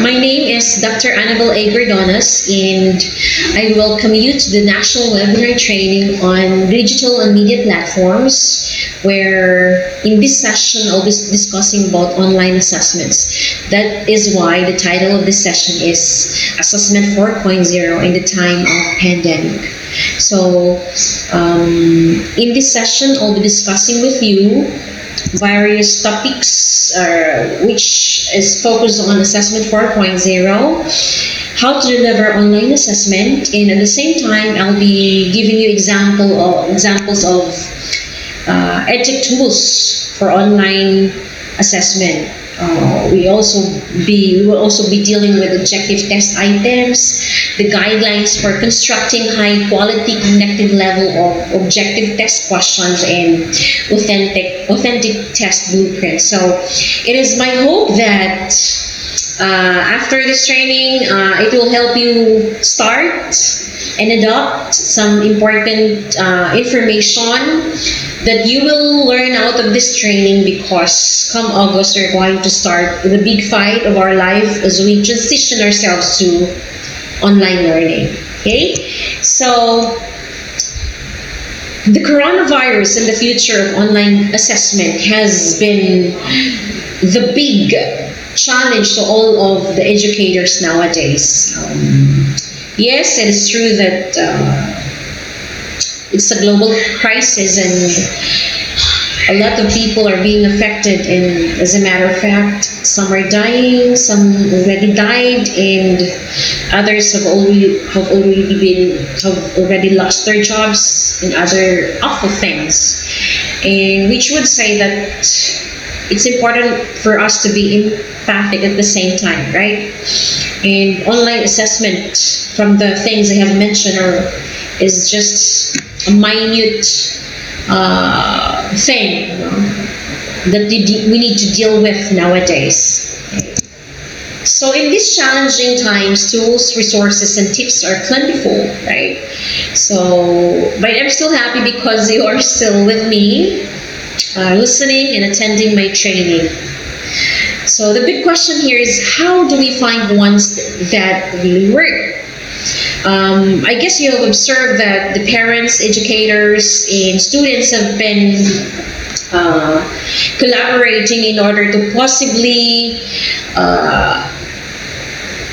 My name is Dr. Annabelle A. Gordonas, and I welcome you to the National Webinar Training on Digital and Media Platforms, where in this session I'll be discussing about online assessments. That is why the title of this session is Assessment 4.0 in the Time of Pandemic. So, in this session I'll be discussing with you various topics which is focused on assessment 4.0, how to deliver online assessment, and at the same time I'll be giving you examples of edtech tools for online assessment. We will also be dealing with objective test items, the guidelines for constructing high quality connected level of objective test questions, and authentic test blueprints. So it is my hope that after this training, it will help you start and adopt some important information that you will learn out of this training, because come August we're going to start the big fight of our life as we transition ourselves to online learning. Okay, so the coronavirus and the future of online assessment has been the big challenge to all of the educators nowadays. Yes, it is true that it's a global crisis and a lot of people are being affected, and as a matter of fact, some are dying, some already died, and others have already lost their jobs and other awful things. And which would say that it's important for us to be empathic at the same time, right? And online assessment, from the things I have mentioned, is just a minute thing, that we need to deal with nowadays. So in these challenging times, tools, resources, and tips are plentiful, right? So, but I'm still happy because you are still with me, listening and attending my training. So the big question here is, how do we find ones that really work? I guess you have observed that the parents, educators, and students have been collaborating in order to possibly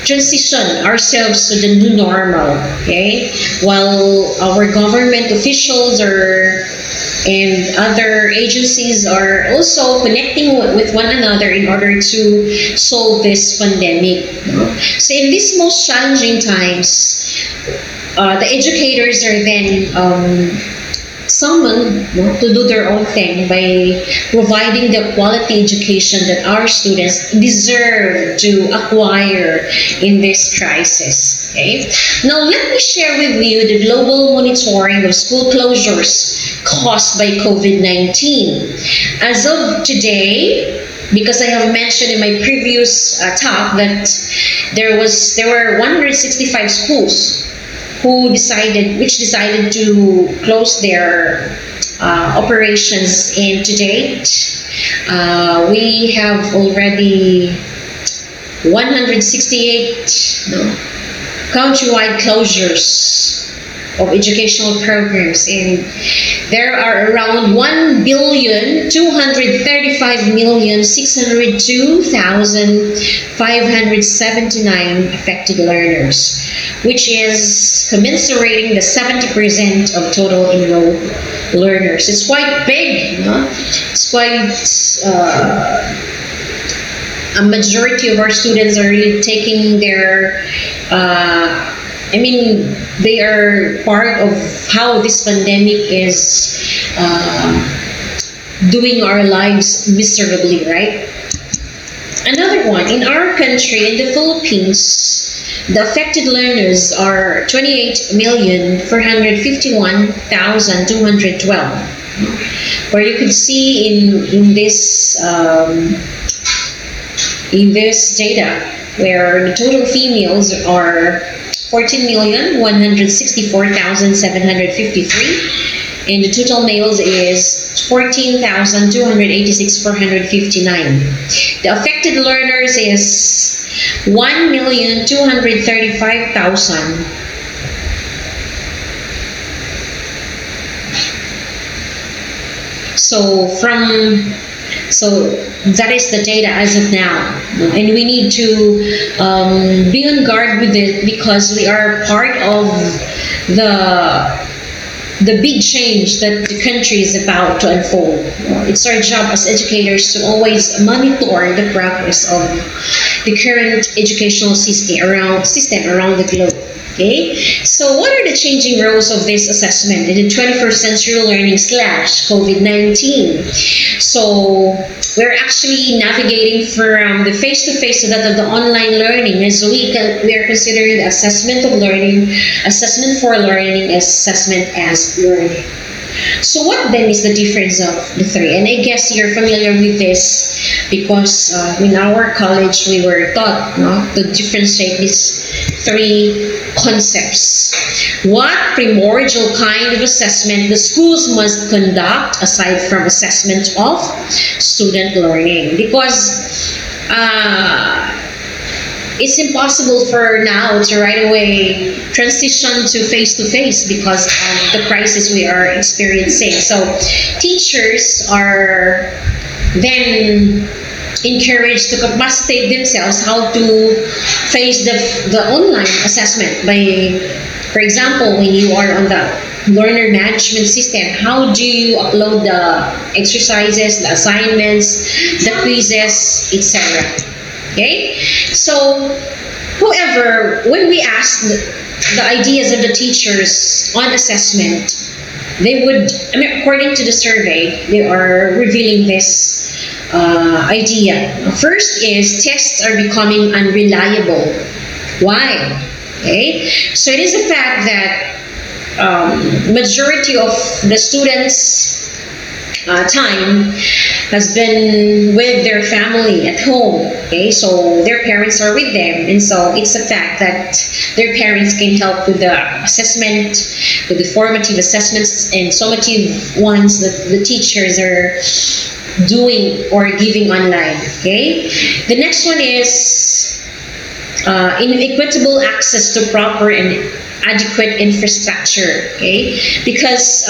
transition ourselves to the new normal, okay? While our government officials and other agencies are also connecting with one another in order to solve this pandemic. So in these most challenging times, the educators are then summoned to do their own thing by providing the quality education that our students deserve to acquire in this crisis. Okay? Now let me share with you the global monitoring of school closures caused by COVID-19. As of today, because I have mentioned in my previous talk that there were 165 schools which decided to close their operations, and to date we have already 168 countrywide closures of educational programs, and there are around 1,235,602,579 affected learners, which is commensurating the 70% of total enrolled learners. It's quite big, It's quite a majority of our students are really taking their they are part of how this pandemic is doing our lives miserably, right? Another one, in our country, in the Philippines, the affected learners are 28,451,212. Where you could see in this data, where the total females are 14,164,753, and the total males is 14,286,459. The affected learners is 1,235,000. So that is the data as of now, and we need to be on guard with it because we are part of the big change that the country is about to unfold. It's our job as educators to always monitor the progress of the current educational system around the globe. Okay, so what are the changing roles of this assessment in the 21st century learning / COVID-19? So we're actually navigating from the face-to-face to that of the online learning, as we are considering the assessment of learning, assessment for learning, assessment as learning. So what then is the difference of the three? And I guess you're familiar with this because in our college we were taught to differentiate these three concepts. What primordial kind of assessment the schools must conduct aside from assessment of student learning? Because it's impossible for now to right away transition to face-to-face because of the crisis we are experiencing. So teachers are then encouraged to capacitate themselves how to face the online assessment by, for example, when you are on the learner management system, how do you upload the exercises, the assignments, the quizzes, etc. Okay, so however, when we ask the ideas of the teachers on assessment, they would, according to the survey, they are revealing this idea. First is tests are becoming unreliable. Why? Okay, so it is a fact that majority of the students' time has been with their family at home. Okay, so their parents are with them, and so it's a fact that their parents can help with the assessment, with the formative assessments and summative ones that the teachers are doing or giving online. Okay, the next one is inequitable access to proper and adequate infrastructure. Okay, because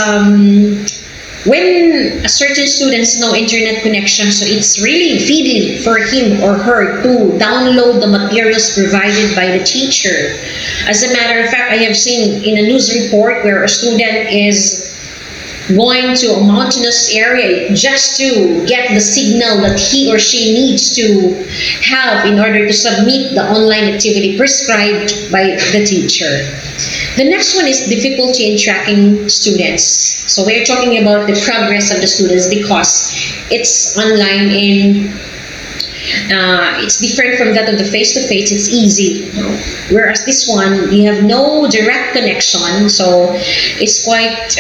when a certain student has no internet connection, so it's really feasible for him or her to download the materials provided by the teacher. As a matter of fact, I have seen in a news report where a student is going to a mountainous area just to get the signal that he or she needs to have in order to submit the online activity prescribed by the teacher. The next one is difficulty in tracking students. So we're talking about the progress of the students because it's online and it's different from that of the face-to-face. It's easy, whereas this one you have no direct connection, so it's quite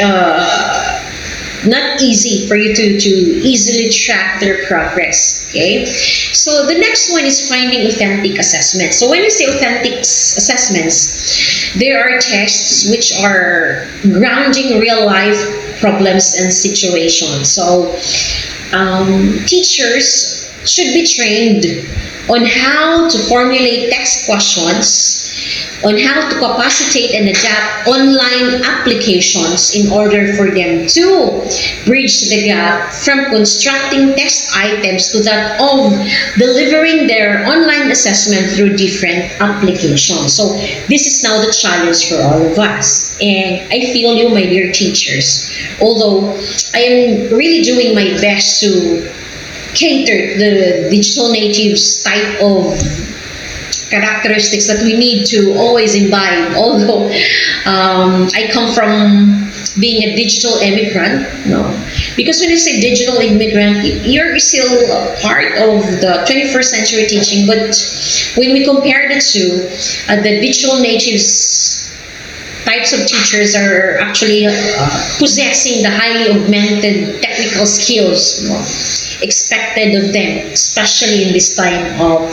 not easy for you to easily track their progress. Okay, so the next one is finding authentic assessments. So when we say authentic assessments, there are tests which are grounding real life problems and situations. So teachers should be trained on how to formulate text questions, on how to capacitate and adapt online applications in order for them to bridge the gap from constructing test items to that of delivering their online assessment through different applications. So this is now the challenge for all of us. And I feel you, my dear teachers, although I am really doing my best to cater the digital natives type of characteristics that we need to always imbibe. Although I come from being a digital immigrant, because when you say digital immigrant, you're still part of the 21st century teaching. But when we compare the two, the digital natives types of teachers are actually possessing the highly augmented technical skills expected of them, especially in this time of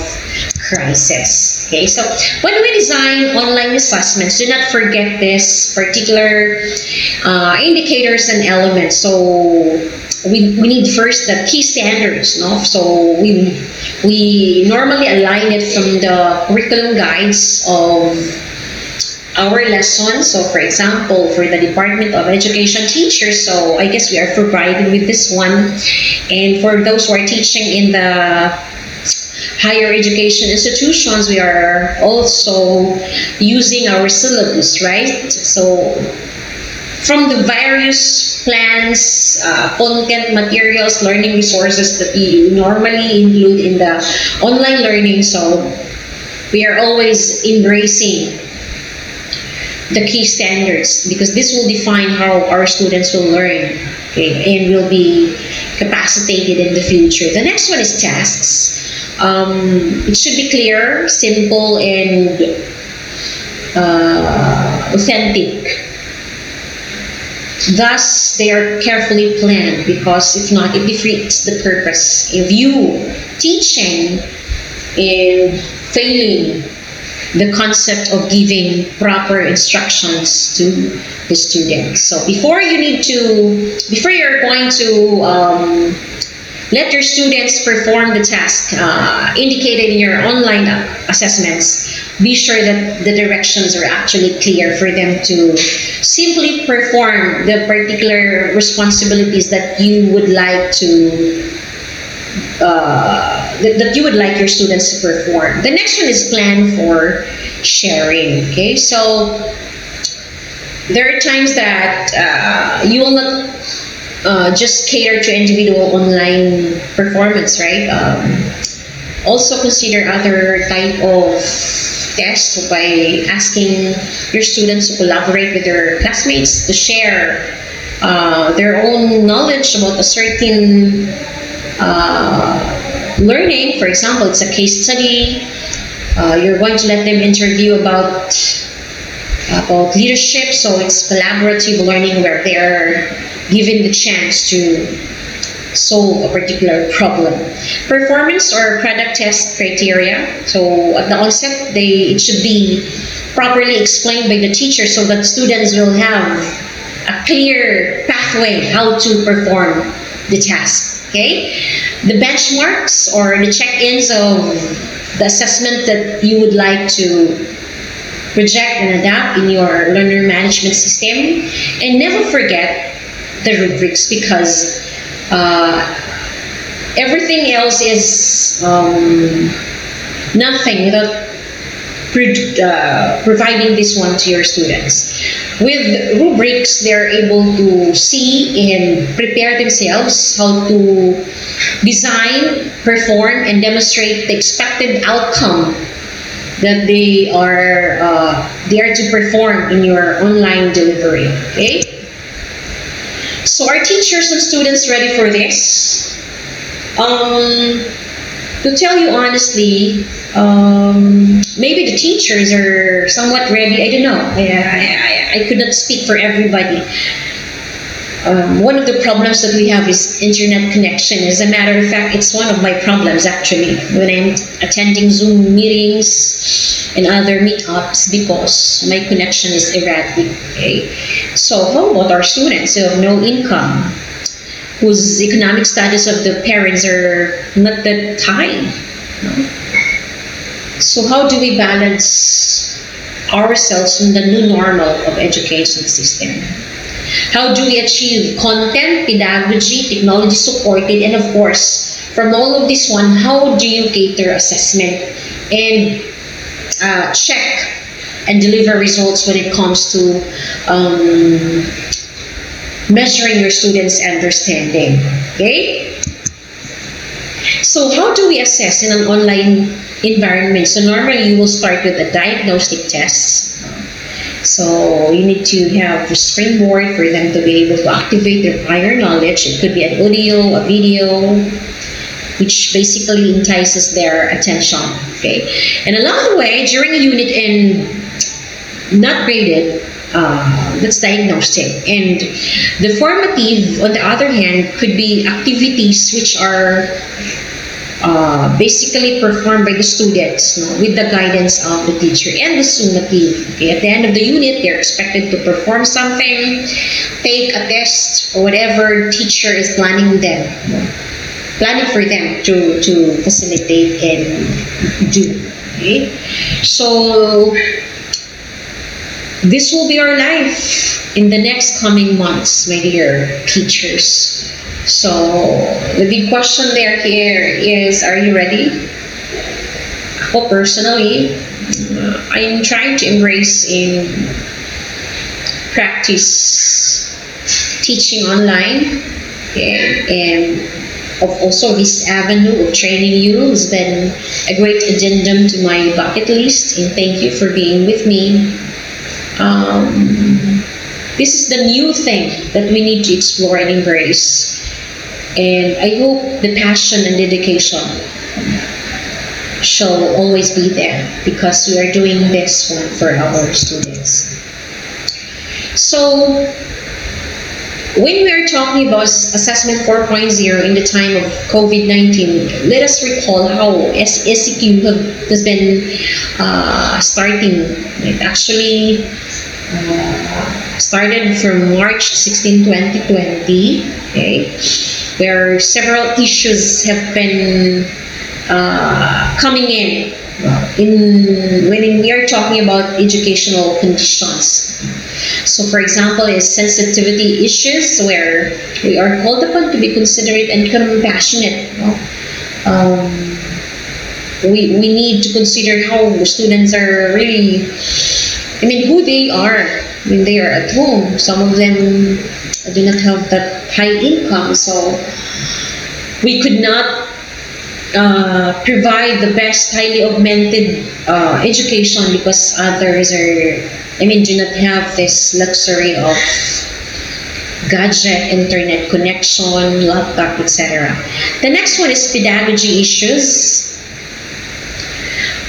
crisis. Okay, so when we design online assessments, do not forget this particular indicators and elements. So we need first the key standards, no? So we normally align it from the curriculum guides of our lessons. So for example, for the Department of Education teachers, so I guess we are provided with this one. And for those who are teaching in the higher education institutions, we are also using our syllabus, right? So from the various plans, content, materials, learning resources that you normally include in the online learning, so we are always embracing the key standards because this will define how our students will learn, okay, and will be capacitated in the future. The next one is tasks. It should be clear, simple, and authentic. Thus, they are carefully planned because if not, it defeats the purpose. If you teaching and failing the concept of giving proper instructions to the students. So before you're going to let your students perform the task indicated in your online assessments, be sure that the directions are actually clear for them to simply perform the particular responsibilities that you would like to that you would like your students to perform. The next one is plan for sharing. Okay, so there are times that you will not just cater to individual online performance, right? Also consider other type of tests by asking your students to collaborate with their classmates to share their own knowledge about a certain learning. For example, it's a case study. You're going to let them interview about leadership, so it's collaborative learning where they're given the chance to solve a particular problem. Performance or product test criteria. So at the onset, it should be properly explained by the teacher so that students will have a clear pathway how to perform the task. Okay, the benchmarks or the check-ins of the assessment that you would like to project and adapt in your learner management system, and never forget the rubrics because everything else is nothing without providing this one to your students. With rubrics, they're able to see and prepare themselves how to design, perform, and demonstrate the expected outcome that they are to perform in your online delivery. Okay. So are teachers and students ready for this? To tell you honestly, maybe the teachers are somewhat ready. I don't know. I could not speak for everybody. One of the problems that we have is internet connection. As a matter of fact, it's one of my problems actually when I'm attending Zoom meetings and other meetups because my connection is erratic. Okay? So how about our students who have no income, whose economic status of the parents are not that high? No? So how do we balance ourselves in the new normal of education system? How do we achieve content, pedagogy, technology supported, and of course, from all of this one, how do you cater assessment and check and deliver results when it comes to measuring your students' understanding? Okay? So how do we assess in an online environment? So normally you will start with a diagnostic test. So you need to have a springboard for them to be able to activate their prior knowledge. It could be an audio, a video, which basically entices their attention. Okay, and along the way, during a unit and not graded, that's diagnostic. And the formative, on the other hand, could be activities which are basically performed by the students, no, with the guidance of the teacher and the summative. Okay? At the end of the unit, they're expected to perform something, take a test, or whatever teacher is planning for them to facilitate and do. Okay? So this will be our life in the next coming months, my dear teachers. So the big question here is, are you ready? Ako personally, I'm trying to embrace and practice teaching online, okay? And also this avenue of training you has been a great addendum to my bucket list, and thank you for being with me. This is the new thing that we need to explore and embrace. And I hope the passion and dedication shall always be there, because we are doing this one for our students. So, when we are talking about Assessment 4.0 in the time of COVID-19, let us recall how SEQ has been starting. It actually started from March 16, 2020, okay, where several issues have been coming in when we are talking about educational conditions. So, for example, is sensitivity issues, where we are called upon to be considerate and compassionate. We need to consider how students are really, who they are when they are at home. Some of them do not have that high income, so we could not provide the best highly augmented education, because others do not have this luxury of gadget, internet connection, laptop, etc. The next one is pedagogy issues.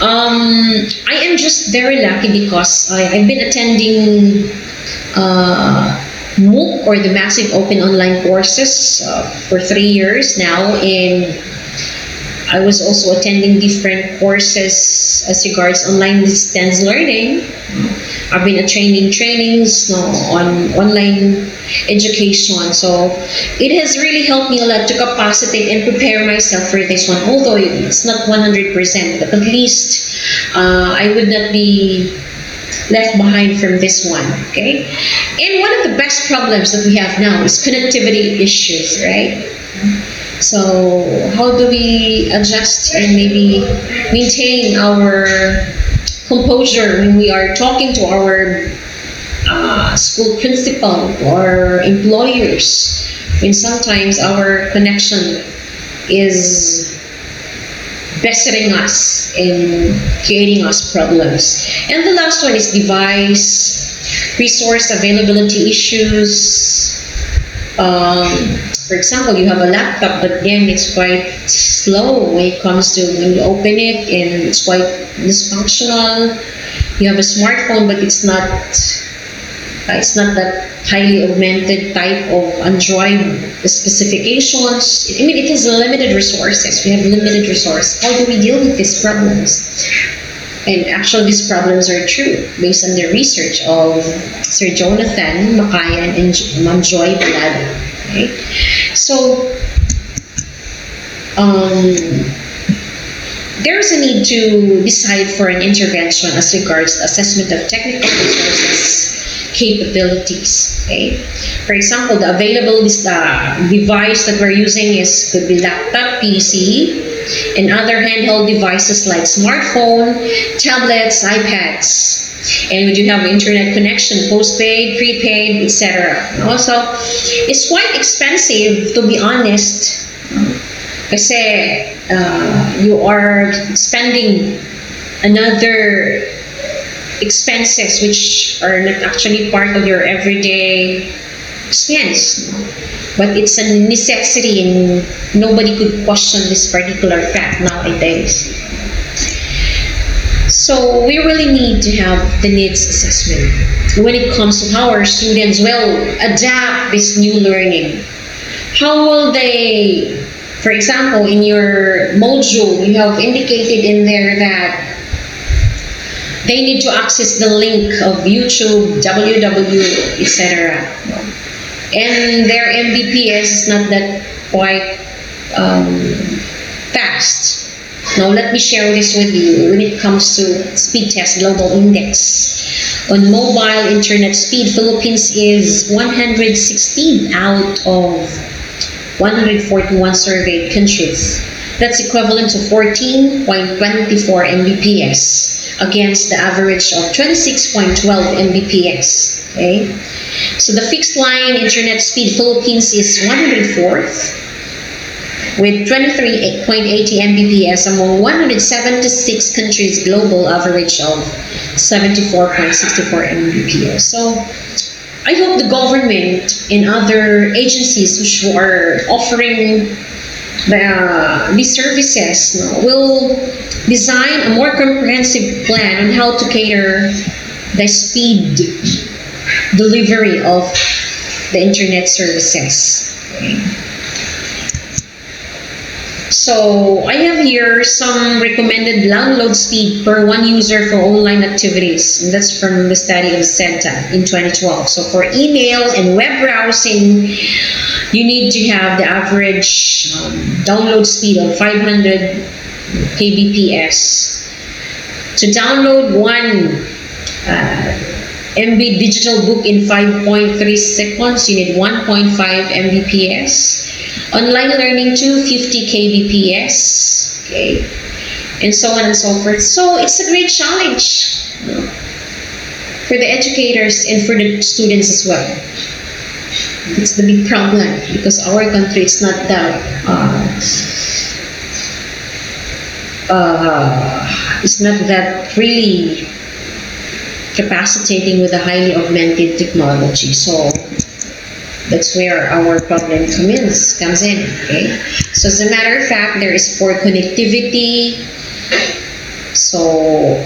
I am just very lucky because I've been attending MOOC, or the Massive Open Online Courses, for 3 years now, and I was also attending different courses as regards online distance learning. I've been attending trainings on online education, so it has really helped me a lot to capacitate and prepare myself for this one, although it's not 100%, but at least I would not be left behind from this one, okay? And one of the best problems that we have now is connectivity issues, right? So how do we adjust and maybe maintain our composure when we are talking to our school principal or employers, when sometimes our connection is bettering us and creating us problems? And the last one is device resource availability issues. For example, you have a laptop, but then it's quite slow when it comes to when you open it, and it's quite dysfunctional. You have a smartphone, but it's not that highly augmented type of Android specifications. It has limited resources. We have limited resources. How do we deal with these problems? And actually, these problems are true based on the research of Sir Jonathan Makayan and Ma'am Joy Balado. Okay? So, there's a need to decide for an intervention as regards the assessment of technical resources capabilities. Okay? For example, the available device that we're using could be laptop, PC, and other handheld devices like smartphone, tablets, iPads. And we do have internet connection, postpaid, prepaid, etc. Also, it's quite expensive, to be honest, kasi you are spending another expenses which are not actually part of your everyday expense. But it's a necessity, and nobody could question this particular fact nowadays. So we really need to have the needs assessment when it comes to how our students will adapt this new learning. How will they For example, in your module, you have indicated in there that they need to access the link of YouTube, www, etc. And their Mbps is not that quite fast. Now let me share this with you. When it comes to speed test global index, on mobile internet speed, Philippines is 116 out of 141 surveyed countries. That's equivalent to 14.24 Mbps against the average of 26.12 Mbps. Okay, so the fixed line internet speed Philippines is 104th with 23.80 Mbps among 176 countries, global average of 74.64 Mbps. So I hope the government and other agencies which are offering these services will design a more comprehensive plan on how to cater the speed delivery of the internet services. Okay. So I have here some recommended download speed per one user for online activities. And that's from the study of CENTA in 2012. So for email and web browsing, you need to have the average download speed of 500 kbps. To download one MB digital book in 5.3 seconds, you need 1.5 Mbps. Online learning 250 kbps, okay, and so on and so forth. So it's a great challenge for the educators and for the students as well. It's the big problem because our country is not that it's not that really capacitating with a highly augmented technology. So that's where our problem comes in. Okay, so as a matter of fact, there is poor connectivity. So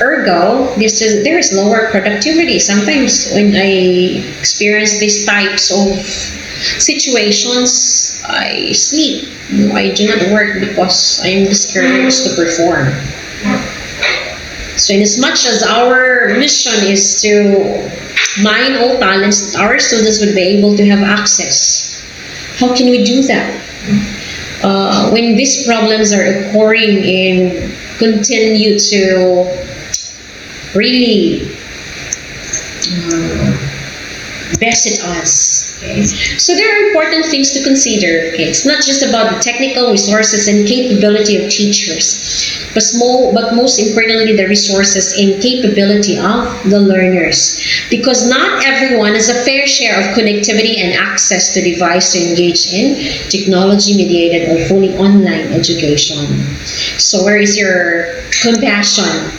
ergo, there is lower productivity. Sometimes when I experience these types of situations, I sleep. I do not work because I am discouraged to perform. So in as much as our mission is to mine all talents that our students would be able to have access, how can we do that? When these problems are occurring and continue to really visit us. Okay? So there are important things to consider. Okay? It's not just about the technical resources and capability of teachers, but most importantly, the resources and capability of the learners. Because not everyone has a fair share of connectivity and access to device to engage in technology-mediated or fully online education. So where is your compassion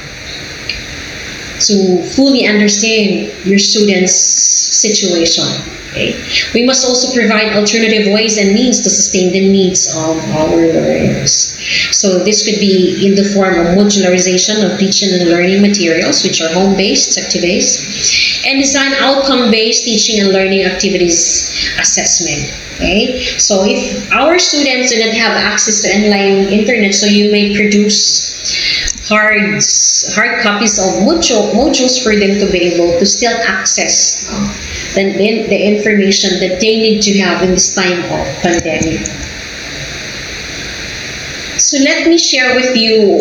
to fully understand your students' situation? Okay. We must also provide alternative ways and means to sustain the needs of our learners. So this could be in the form of modularization of teaching and learning materials, which are home-based activities, and design outcome-based teaching and learning activities assessment. Okay. So if our students do not have access to online internet, so you may produce hard copies of modules for them to be able to still access the information that they need to have in this time of pandemic. So let me share with you,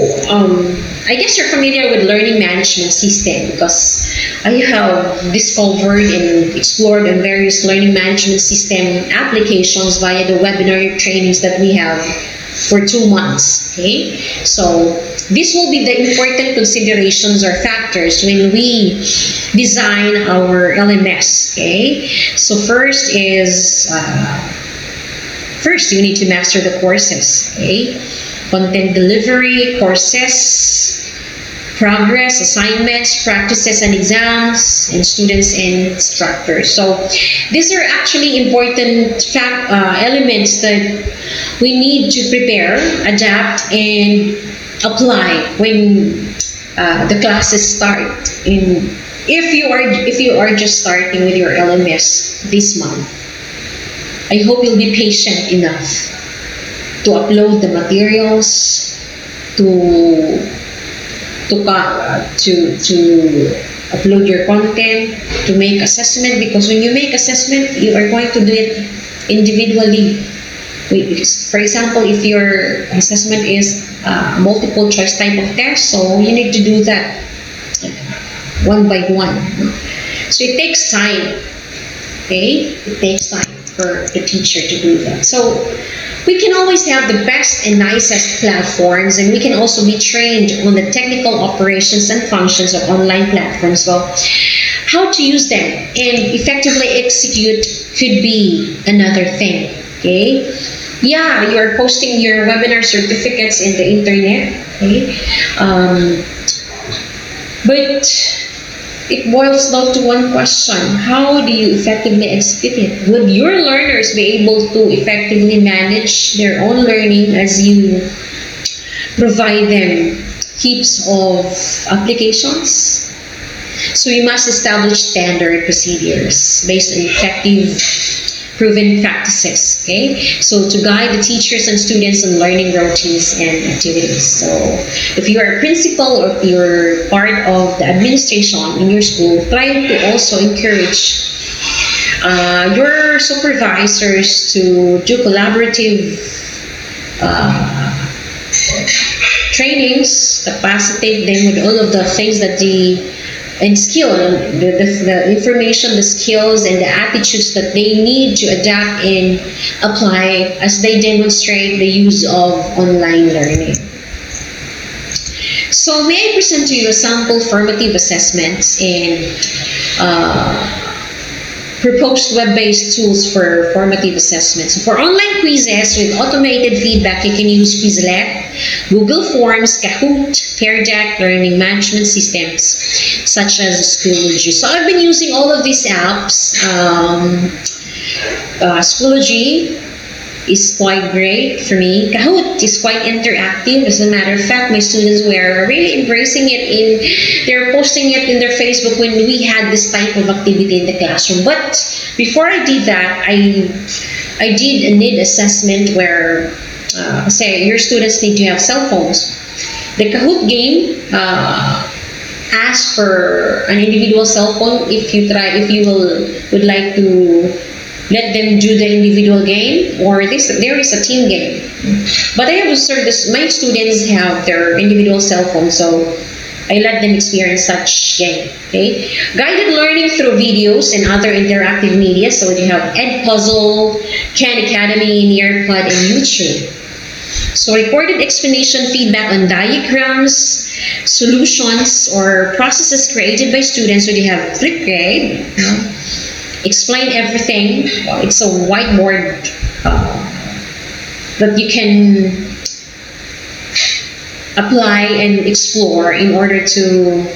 I guess you're familiar with learning management system because I have discovered and explored on various learning management system applications via the webinar trainings that we have for 2 months. Okay, so this will be the important considerations or factors when we design our LMS. Okay, so first you need to master the courses. Okay, content delivery, courses, progress, assignments, practices and exams, and students and instructors. So these are actually important elements that we need to prepare, adapt, and apply when the classes start. If you are just starting with your LMS this month, I hope you'll be patient enough to upload the materials, to to upload your content, to make assessment, because when you make assessment, you are going to do it individually. For example, if your assessment is multiple choice type of test, so you need to do that one by one. So it takes time. Okay, it takes time for the teacher to do that. So we can always have the best and nicest platforms, and we can also be trained on the technical operations and functions of online platforms. Well, how to use them and effectively execute could be another thing. Okay, yeah, you are posting your webinar certificates in the internet. Okay, but it boils down to one question: how do you effectively execute it? Would your learners be able to effectively manage their own learning as you provide them heaps of applications? So you must establish standard procedures based on effective proven practices, okay? So to guide the teachers and students in learning routines and activities. So if you are a principal or if you're part of the administration in your school, try to also encourage your supervisors to do collaborative trainings, capacitate them with all of the things that and skill, the information, the skills, and the attitudes that they need to adapt and apply as they demonstrate the use of online learning. So may I present to you a sample formative assessments and proposed web-based tools for formative assessments. So for online quizzes with automated feedback, you can use Quizlet, Google Forms, Kahoot, Pear Deck, learning management systems such as Schoology. So I've been using all of these apps. Schoology is quite great for me. Kahoot is quite interactive. As a matter of fact, my students were really embracing it. They're posting it in their Facebook when we had this type of activity in the classroom. But before I did that, I did a need assessment where, say, your students need to have cell phones. The Kahoot game asks for an individual cell phone if you would like to let them do the individual game, or there is a team game. But I have observed this, my students have their individual cell phone, so I let them experience such game. Okay, guided learning through videos and other interactive media. So you have Edpuzzle, Khan Academy, Nearpod, and YouTube. So recorded explanation, feedback on diagrams, solutions, or processes created by students. So you have Flipgrid. Explain everything. It's a whiteboard that you can apply and explore in order to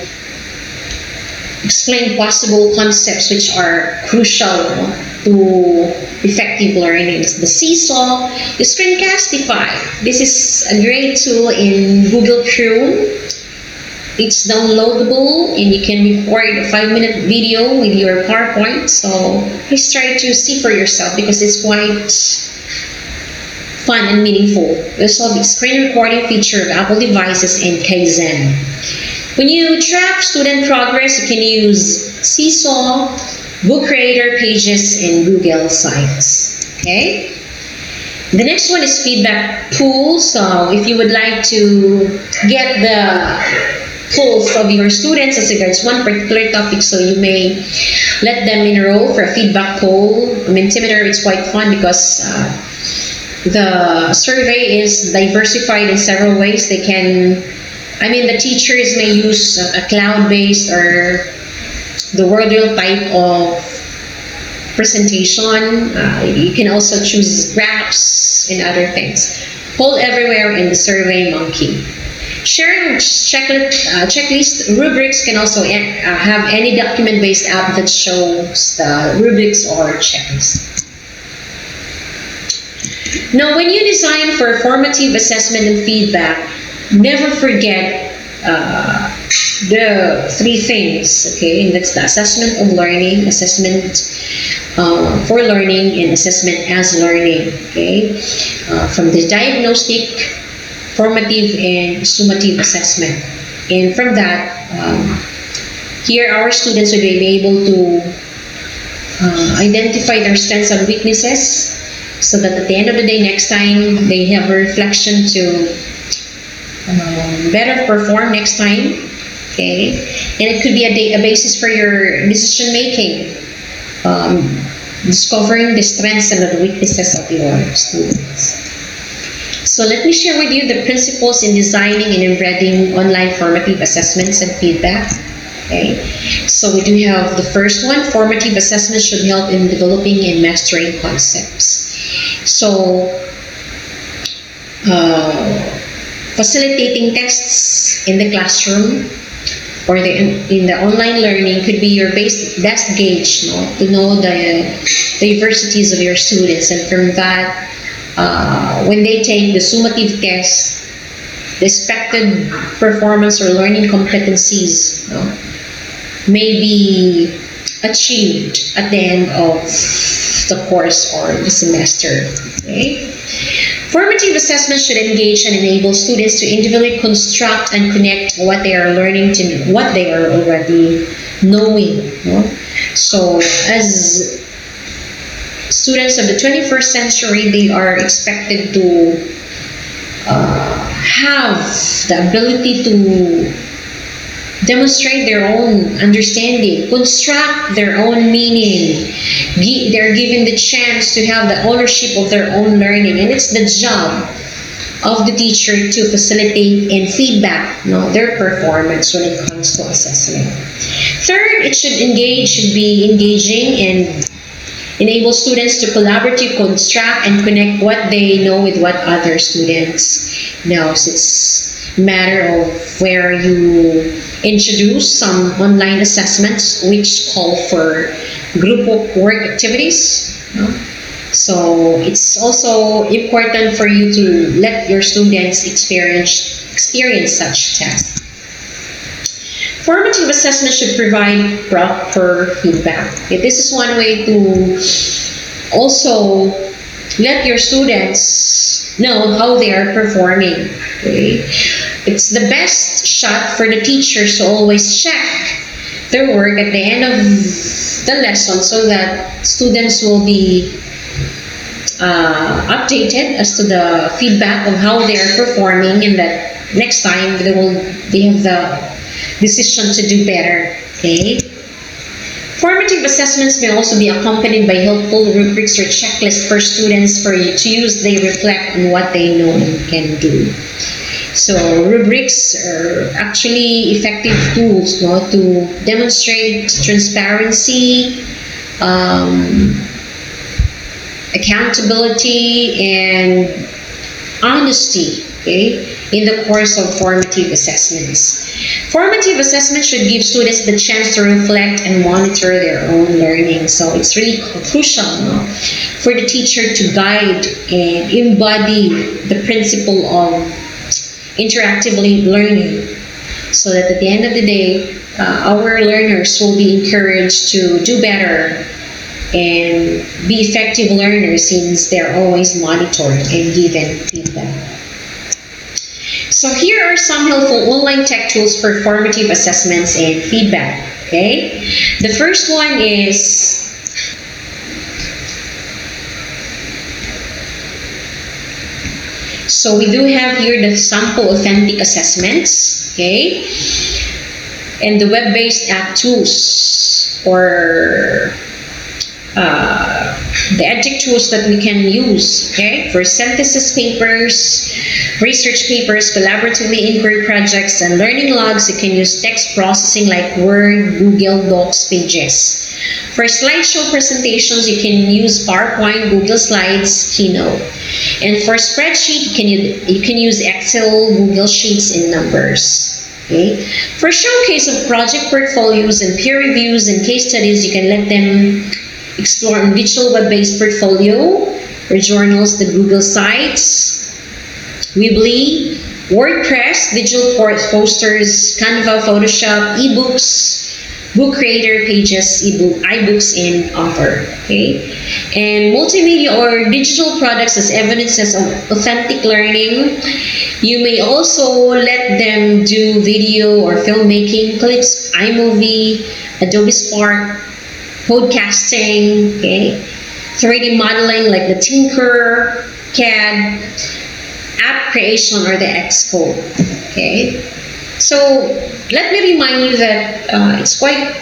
explain possible concepts which are crucial to effective learning. The Seesaw, the Screencastify. This is a great tool in Google Chrome. It's downloadable and you can record a 5-minute video with your PowerPoint. So please try to see for yourself because it's quite fun and meaningful. There's also the screen recording feature of Apple devices and Kaizen. When you track student progress, you can use Seesaw, Book Creator, Pages, and Google Sites. Okay? The next one is feedback pools. So if you would like to get the polls of your students as regards one particular topic, so you may let them enroll for a feedback poll. Mentimeter, it's quite fun because the survey is diversified in several ways. They can, the teachers may use a cloud-based or the Wordle type of presentation. You can also choose graphs and other things. Poll everywhere in the Survey Monkey. Sharing checklist rubrics can also have any document-based app that shows the rubrics or checklists. Now, when you design for formative assessment and feedback, never forget the three things, okay? And that's the assessment of learning, assessment for learning, and assessment as learning, okay? From the diagnostic, formative, and summative assessment. And from that, here our students will be able to identify their strengths and weaknesses, so that at the end of the day, next time, they have a reflection to better perform next time. Okay, and it could be a basis for your decision making, discovering the strengths and the weaknesses of your students. So let me share with you the principles in designing and embedding online formative assessments and feedback. Okay, so we do have the first one: formative assessment should help in developing and mastering concepts. So facilitating texts in the classroom or in the online learning could be your best gauge, to know the diversities of your students. And from that, when they take the summative test, the expected performance or learning competencies may be achieved at the end of the course or the semester. Okay? Formative assessment should engage and enable students to individually construct and connect what they are learning to what they are already knowing. So as students of the 21st century, they are expected to have the ability to demonstrate their own understanding, construct their own meaning. They're given the chance to have the ownership of their own learning, and it's the job of the teacher to facilitate and feedback their performance when it comes to assessment. Third, it should be engaging and enable students to collaboratively construct and connect what they know with what other students know. So it's a matter of where you introduce some online assessments which call for group work activities. So it's also important for you to let your students experience such tests. Formative assessment should provide proper feedback. Okay, this is one way to also let your students know how they are performing. Okay? It's the best shot for the teachers to always check their work at the end of the lesson, so that students will be updated as to the feedback of how they are performing, and that next time they have the decision to do better. Okay. Formative assessments may also be accompanied by helpful rubrics or checklists for students to use. They reflect on what they know and can do. So rubrics are actually effective tools to demonstrate transparency, accountability, and honesty, okay, in the course of formative assessments. Formative assessment should give students the chance to reflect and monitor their own learning. So it's really crucial for the teacher to guide and embody the principle of interactive learning, so that at the end of the day, our learners will be encouraged to do better and be effective learners, since they're always monitored and given feedback. So here are some helpful online tech tools for formative assessments and feedback. Okay, the first one is so we do have here the sample authentic assessments, okay, and the web-based app tools, or the edtech tools that we can use, okay, for synthesis papers, research papers, collaboratively inquiry projects, and learning logs. You can use text processing like Word, Google Docs pages. For slideshow presentations, you can use PowerPoint, Google Slides, Keynote. And for spreadsheet, you can use Excel, Google Sheets, and Numbers. Okay. For showcase of project portfolios and peer reviews and case studies, you can let them explore in digital web-based portfolio or journals, the Google Sites, Weebly, WordPress, digital posters, Canva, Photoshop, ebooks, book creator pages, iBooks, and author. Okay, and multimedia or digital products as evidences of authentic learning. You may also let them do video or filmmaking clips, iMovie, Adobe Spark, podcasting, okay, 3D modeling like the Tinker, CAD, app creation or the Xcode. Okay, so let me remind you that it's quite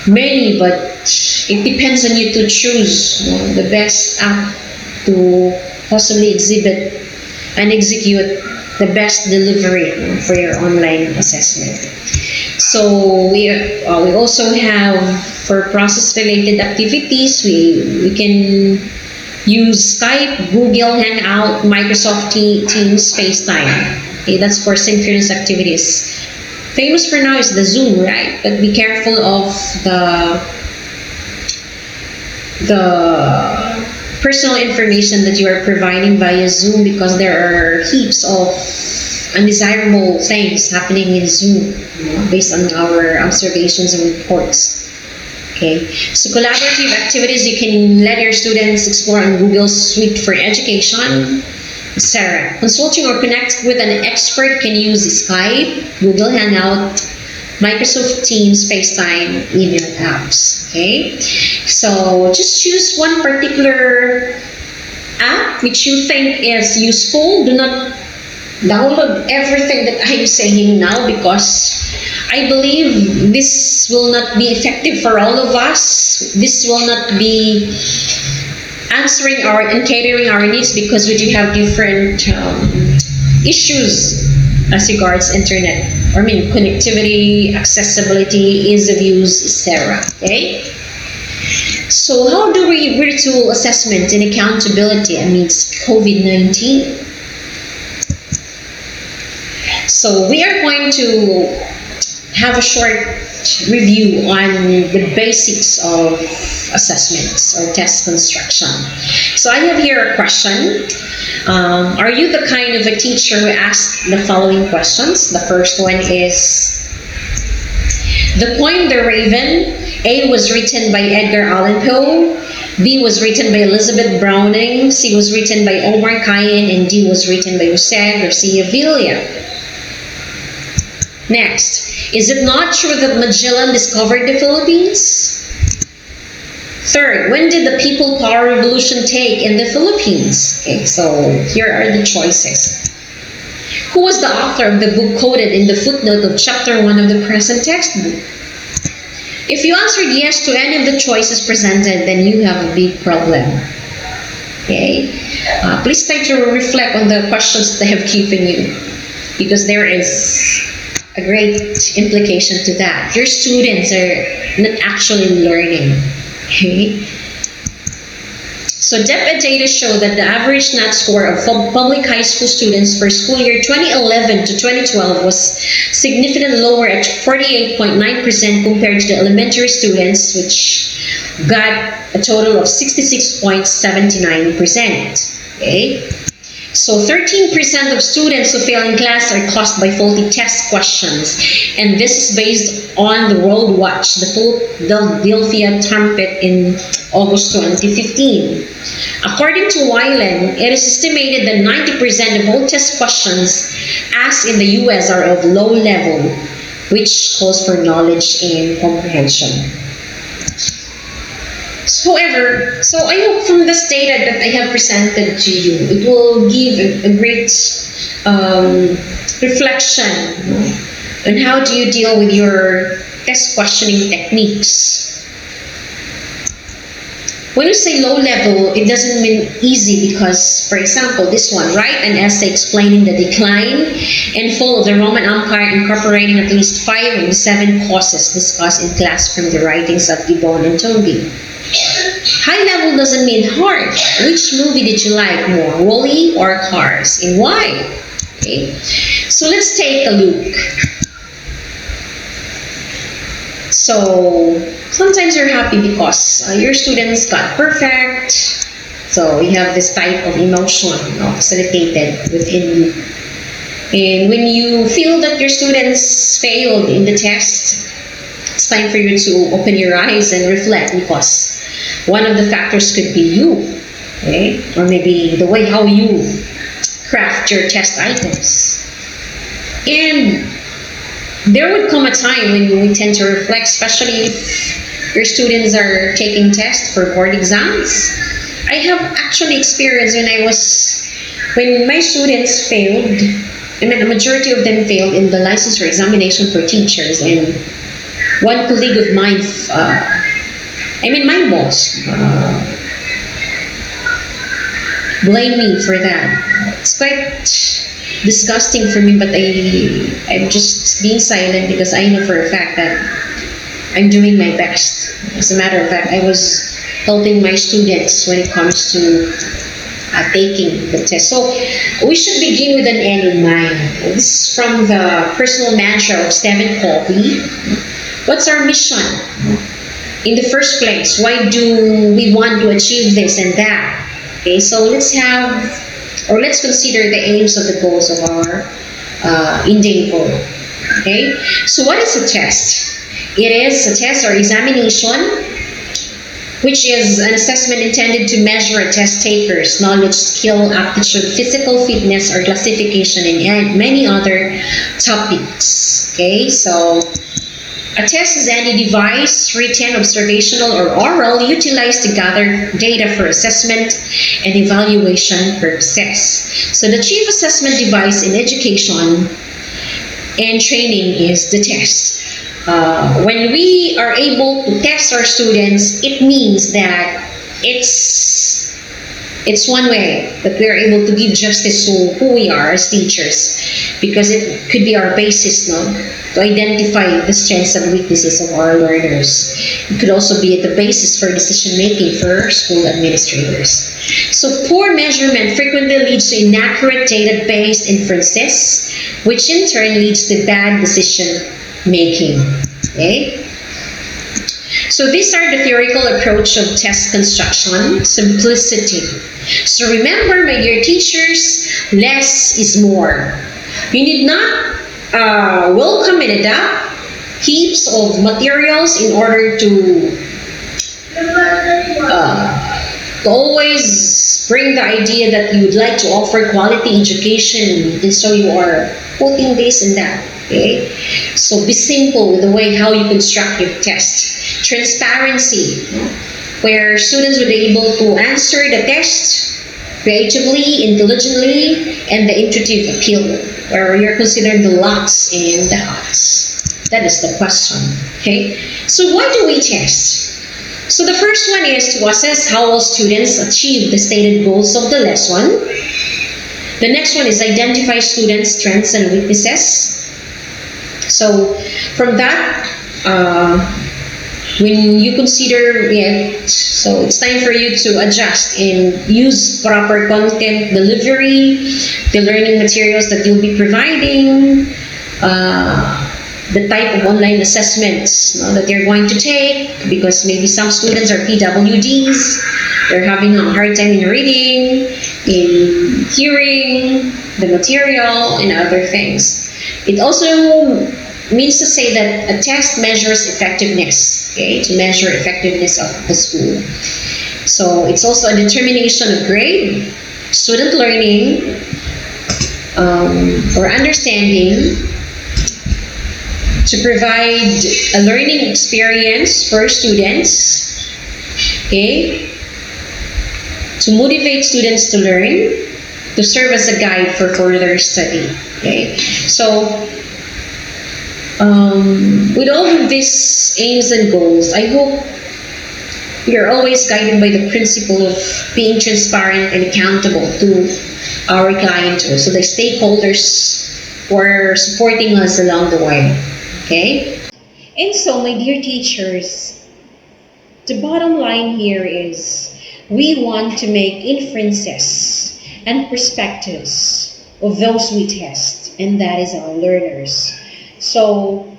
many, but it depends on you to choose the best app to possibly exhibit and execute the best delivery for your online assessment. So we also have for process related activities, we can use Skype, Google Hangout, Microsoft Teams, FaceTime. Okay, that's for synchronous activities. Famous for now is the Zoom, right? But be careful of the personal information that you are providing via Zoom, because there are heaps of undesirable things happening in Zoom, based on our observations and reports. Okay, so collaborative activities you can let your students explore on Google Suite for Education, etc. Consulting or connect with an expert can use Skype, Google Hangout, Microsoft Teams, FaceTime, email apps. Okay, so just choose one particular app which you think is useful. Do not download everything that I'm saying now, because I believe this will not be effective for all of us. This will not be answering and catering our needs, because we do have different issues as regards internet, connectivity, accessibility, ease of use, etc. Okay? So how do we virtual assessment and accountability amidst COVID-19? So we are going to have a short review on the basics of assessments or test construction. So I have here a question. Are you the kind of a teacher who asks the following questions? The first one is, The Poem The Raven, A was written by Edgar Allan Poe, B was written by Elizabeth Browning, C was written by Omar Khayyam, and D was written by Jose Garcia Villa. Next, is it not true that Magellan discovered the Philippines? Third, when did the People Power Revolution take in the Philippines? Okay, so here are the choices. Who was the author of the book quoted in the footnote of chapter 1 of the present textbook? If you answered yes to any of the choices presented, then you have a big problem. Okay, please try to reflect on the questions that I have given you, because there is a great implication to that. Your students are not actually learning. Okay. So DepEd data show that the average NAT score of public high school students for school year 2011 to 2012 was significantly lower at 48.9% compared to the elementary students, which got a total of 66.79%. Okay. So 13% of students who fail in class are caused by faulty test questions. And this is based on the World Watch, the Philadelphia Trumpet in August 2015. According to Weiland, it is estimated that 90% of all test questions asked in the US are of low level, which calls for knowledge and comprehension. However, so I hope from this data that I have presented to you, it will give a great reflection on how do you deal with your test questioning techniques. When you say low level, it doesn't mean easy, because, for example, this one, write an essay explaining the decline and fall of the Roman Empire, incorporating at least 5 of the 7 causes discussed in class from the writings of Gibbon and Tongi. High level doesn't mean hard. Which movie did you like more, Wall-E or Cars, and why? Okay, so let's take a look. So sometimes you're happy because your students got perfect, So you have this type of emotion facilitated within you. And when you feel that your students failed in the test, it's time for you to open your eyes and reflect, because one of the factors could be you, okay? Or maybe the way how you craft your test items. And there would come a time when we tend to reflect, especially if your students are taking tests for board exams. I have actually experienced when my students failed, I mean, the majority of them failed in the licensure examination for teachers. And one colleague of mine, my boss, blamed me for that. It's quite disgusting for me, but I'm just being silent because I know for a fact that I'm doing my best. As a matter of fact, I was helping my students when it comes to taking the test. So we should begin with an end in mind. This is from the personal mantra of Stephen Covey. What's our mission? In the first place, why do we want to achieve this and that? Okay, so let's consider the aims of the goals of our endeavor. Okay, so what is a test? It is a test or examination, which is an assessment intended to measure a test taker's knowledge, skill, aptitude, physical fitness, or classification, and many other topics. Okay, so a test is any device, written, observational, or oral, utilized to gather data for assessment and evaluation purposes. So the chief assessment device in education and training is the test. When we are able to test our students, it means that it's one way that we are able to give justice to who we are as teachers, because it could be our basis, to identify the strengths and weaknesses of our learners. It could also be the basis for decision making for school administrators. So poor measurement frequently leads to inaccurate data-based inferences, which in turn leads to bad decision making. Okay? So these are the theoretical approach of test construction. Simplicity. So remember, my dear teachers, less is more. You need not welcome and adapt heaps of materials in order to always bring the idea that you would like to offer quality education, and so you are putting this and that. Okay, so be simple with the way how you construct your test. Transparency, where students will be able to answer the test creatively, intelligently, and the intuitive appeal, where you're considering the lots and the hots. That is the question. Okay, so why do we test? So the first one is to assess how all students achieve the stated goals of the lesson. The next one is identify students' strengths and weaknesses. So from that, when you consider it, so it's time for you to adjust and use proper content delivery, the learning materials that you'll be providing, the type of online assessments that you're going to take, because maybe some students are PWDs, they're having a hard time in reading, in hearing the material, and other things. It also means to say that a test measures effectiveness, okay, to measure effectiveness of the school. So it's also a determination of grade, student learning, or understanding, to provide a learning experience for students, okay, to motivate students to learn, to serve as a guide for further study. Okay, so with all of these aims and goals, I hope you're always guided by the principle of being transparent and accountable to our client, so the stakeholders who are supporting us along the way. Okay? And so, my dear teachers, the bottom line here is we want to make inferences and perspectives of those we test, and that is our learners. So,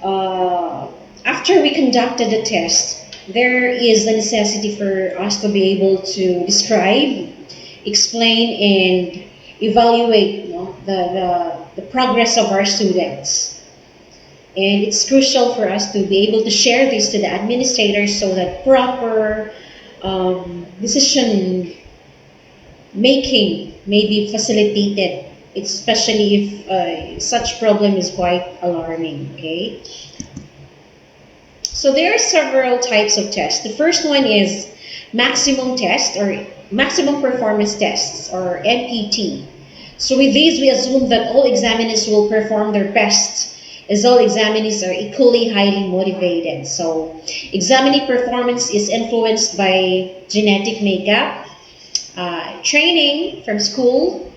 after we conducted the test, there is the necessity for us to be able to describe, explain, and evaluate, the progress of our students. And it's crucial for us to be able to share this to the administrators so that proper decision making may be facilitated, especially if such problem is quite alarming. Okay, so there are several types of tests. The first one is maximum test or maximum performance tests, or MPT. So with these, we assume that all examiners will perform their best, as all examinees are equally highly motivated. So examinee performance is influenced by genetic makeup, training from school,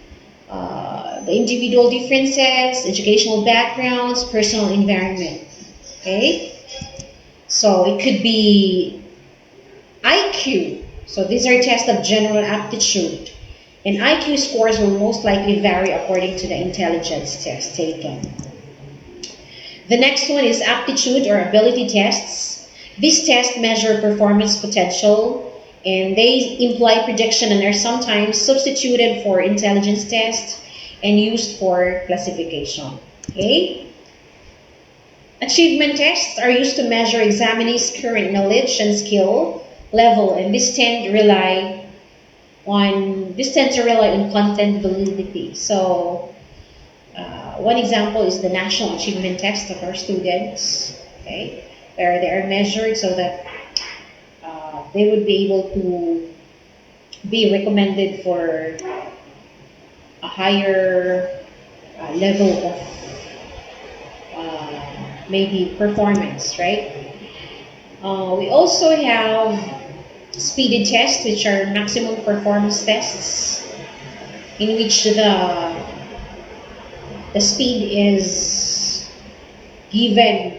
the individual differences, educational backgrounds, personal environment. Okay, so it could be IQ. So these are tests of general aptitude. And IQ scores will most likely vary according to the intelligence test taken. The next one is aptitude or ability tests. These tests measure performance potential, and they imply prediction and are sometimes substituted for intelligence tests and used for classification. Okay? Achievement tests are used to measure examinees' current knowledge and skill level, and this tend to rely on content validity. So one example is the national achievement test of our students, okay, where they are measured so that they would be able to be recommended for a higher level of maybe performance, right? We also have speeded tests, which are maximum performance tests, in which the speed is given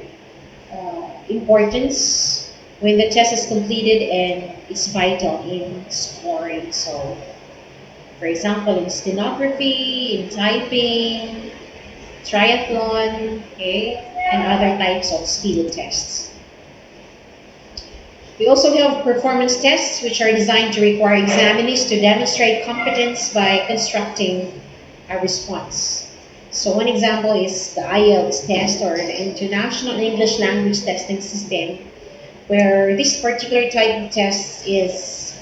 importance when the test is completed, and it's vital in scoring. So, for example, in stenography, in typing, triathlon, okay, and other types of speeded tests. We also have performance tests, which are designed to require examinees to demonstrate competence by constructing a response. So one example is the IELTS test, or the International English Language Testing System, where this particular type of test is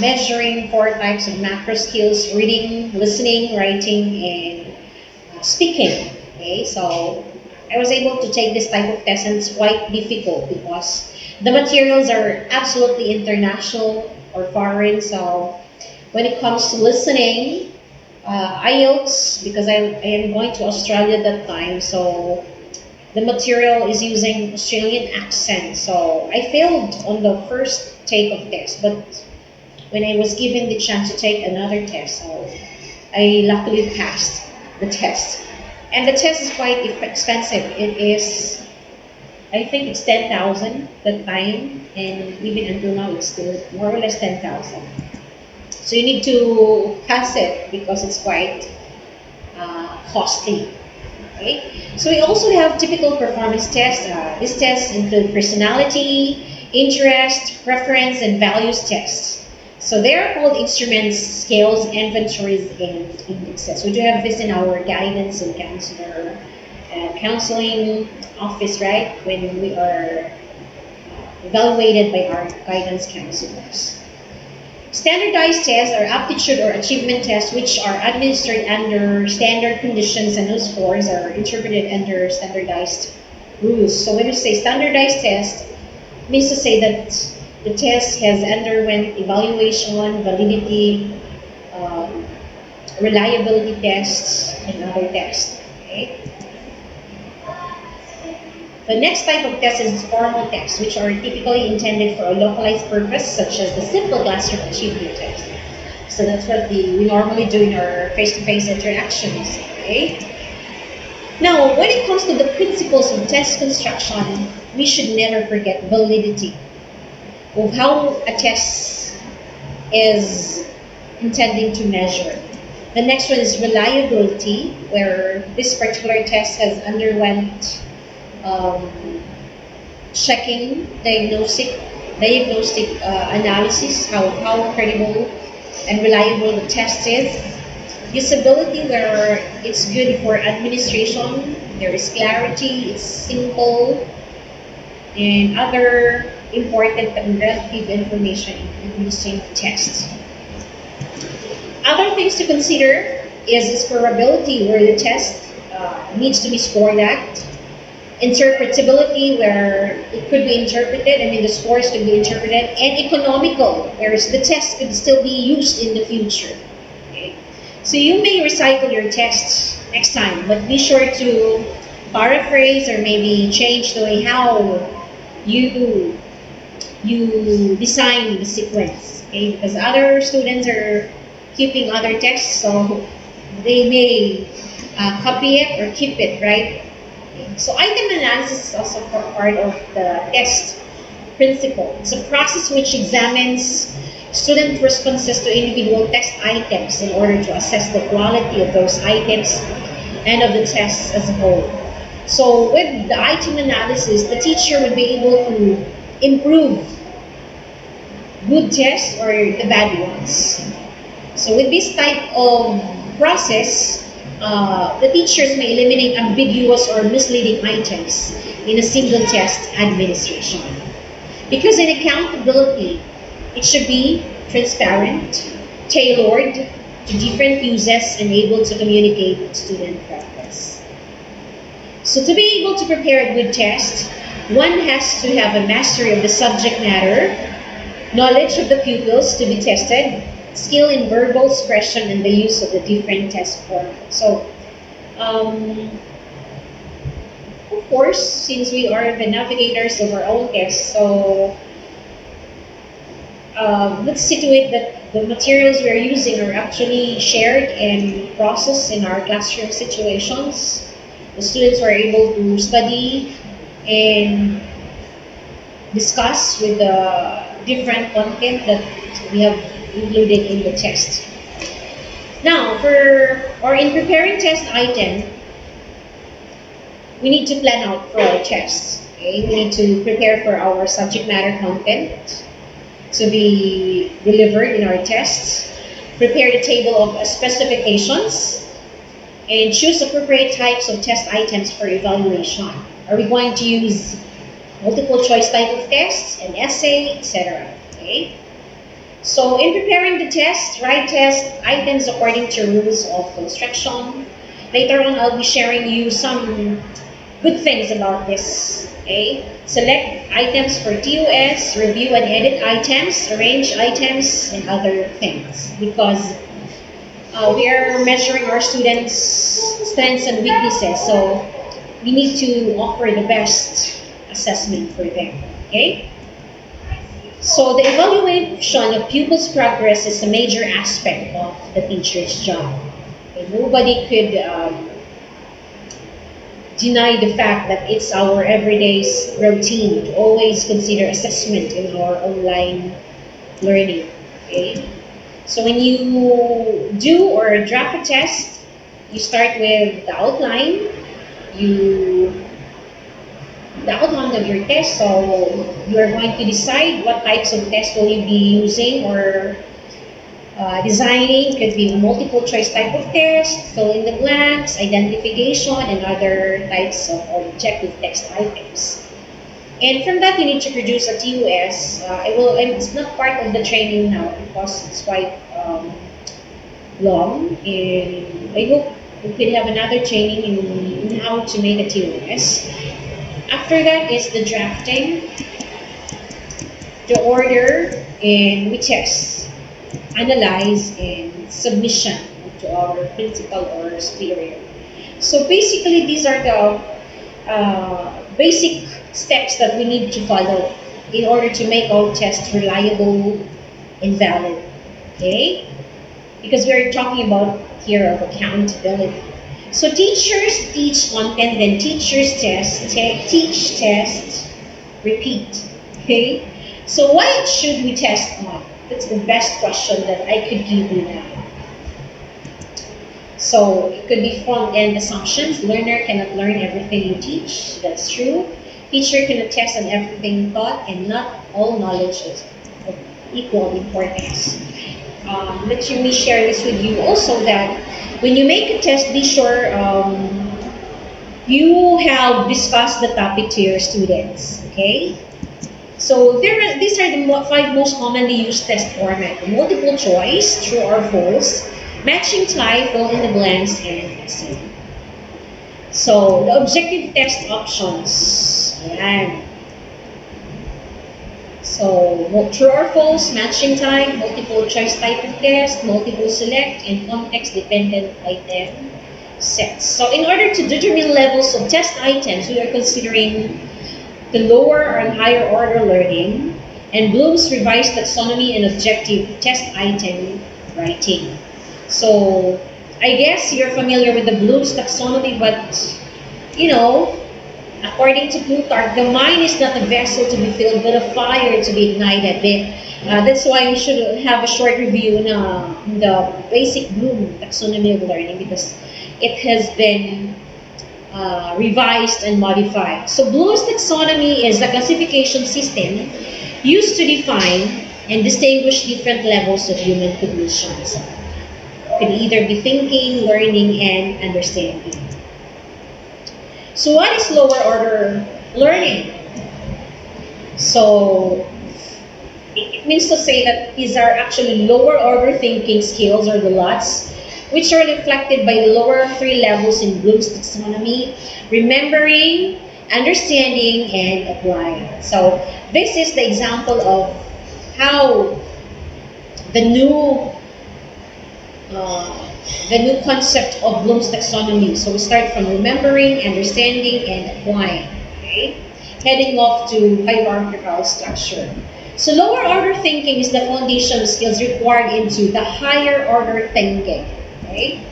measuring 4 types of macro skills: reading, listening, writing, and speaking. Okay, so I was able to take this type of test, and it's quite difficult because the materials are absolutely international or foreign. So when it comes to listening, IELTS, because I am going to Australia at that time, so the material is using Australian accent. So I failed on the first take of test, but when I was given the chance to take another test, so I luckily passed the test. And the test is quite expensive. It is, I think it's 10,000 that time, and even until now it's still more or less 10,000. So you need to pass it because it's quite costly. Okay? So we also have typical performance tests. These tests include personality, interest, preference, and values tests. So they are called instruments, scales, inventories, and indexes. We do have this in our guidance and counseling office, right? When we are evaluated by our guidance counselors. Standardized tests are aptitude or achievement tests, which are administered under standard conditions, and those scores are interpreted under standardized rules. So when you say standardized test, it means to say that the test has underwent evaluation, validity, reliability tests, and other tests. Okay? The next type of test is formal tests, which are typically intended for a localized purpose, such as the simple classroom achievement test. So that's what we normally do in our face-to-face interactions. Okay? Now, when it comes to the principles of test construction, we should never forget validity of how a test is intending to measure. The next one is reliability, where this particular test has underwent checking, diagnostic, diagnostic analysis, how credible and reliable the test is. Usability, where it's good for administration, there is clarity, it's simple, and other important and relative information in using the test. Other things to consider is scorability, where the test needs to be scored at. Interpretability, where it could be interpreted, the scores could be interpreted. And economical, whereas the test could still be used in the future. Okay? So you may recycle your tests next time, but be sure to paraphrase or maybe change the way how you design the sequence. Okay? Because other students are keeping other texts, so they may copy it or keep it, right? So item analysis is also part of the test principle. It's a process which examines student responses to individual text items in order to assess the quality of those items and of the tests as a whole. So with the item analysis, the teacher would be able to improve good tests or the bad ones. So with this type of process, the teachers may eliminate ambiguous or misleading items in a single test administration. Because in accountability, it should be transparent, tailored to different uses, and able to communicate with student preference. So to be able to prepare a good test, one has to have a mastery of the subject matter, knowledge of the pupils to be tested, skill in verbal expression, and the use of the different test formats. So, of course, since we are the navigators of our own tests, so let's see to it that the materials we are using are actually shared and processed in our classroom situations. The students are able to study and discuss with the different content that we have included in the test. Now, in preparing test item, we need to plan out for our tests. Okay? We need to prepare for our subject matter content to be delivered in our tests. Prepare the table of specifications and choose appropriate types of test items for evaluation. Are we going to use multiple choice type of tests, an essay, etc.? Okay? So in preparing the test, write test items according to rules of construction. Later on, I'll be sharing you some good things about this. Okay? Select items for TOS, review and edit items, arrange items, and other things. Because we are measuring our students' strengths and weaknesses, so we need to offer the best assessment for them. Okay? So the evaluation of pupils' progress is a major aspect of the teacher's job. Okay? Nobody could deny the fact that it's our everyday routine to always consider assessment in our online learning. Okay? So when you do or draft a test, you start with the outline, the outline of your test. So you are going to decide what types of tests will you be using or designing. Could be multiple choice type of test, fill in the blanks, identification, and other types of objective text items. And from that, you need to produce a TOS. It's not part of the training now because it's quite long. And I hope we could have another training in how to make a TOS. After that is the drafting, the order, and we test, analyze, and submission to our principal or superior. So basically, these are the basic steps that we need to follow in order to make our test reliable and valid. Okay? Because we're talking about here of accountability. So teachers teach content, then teachers test, teach, test, repeat. Okay? So what should we test on? That's the best question that I could give you now. So it could be front-end assumptions. Learner cannot learn everything you teach. That's true. Teacher can attest on everything taught, and not all knowledge is of equal importance. Let me share this with you also, that when you make a test, be sure you have discussed the topic to your students. Okay? So these are the five most commonly used test format: multiple choice, true or false, matching type, fill in the blanks, and essay. So the objective test options. Yan. So true or false, matching type, multiple choice type of test, multiple select, and context-dependent item sets. So in order to determine levels of test items, we are considering the lower and higher order learning, and Bloom's revised taxonomy and objective test item writing. So I guess you're familiar with the Bloom's taxonomy, but you know, according to Plutarch, the mind is not a vessel to be filled, but a fire to be ignited. That's why we should have a short review on the basic Bloom taxonomy of learning, because it has been revised and modified. So Bloom's taxonomy is a classification system used to define and distinguish different levels of human cognitions. It could either be thinking, learning, and understanding. So what is lower order learning? So it means to say that these are actually lower order thinking skills, or the LOTs, which are reflected by the lower three levels in Bloom's taxonomy: remembering, understanding, and applying. So this is the example of how the new concept of Bloom's taxonomy. So we start from remembering, understanding, and applying. Okay? Heading off to hierarchical structure. So lower order thinking is the foundation skills required into the higher order thinking. Okay?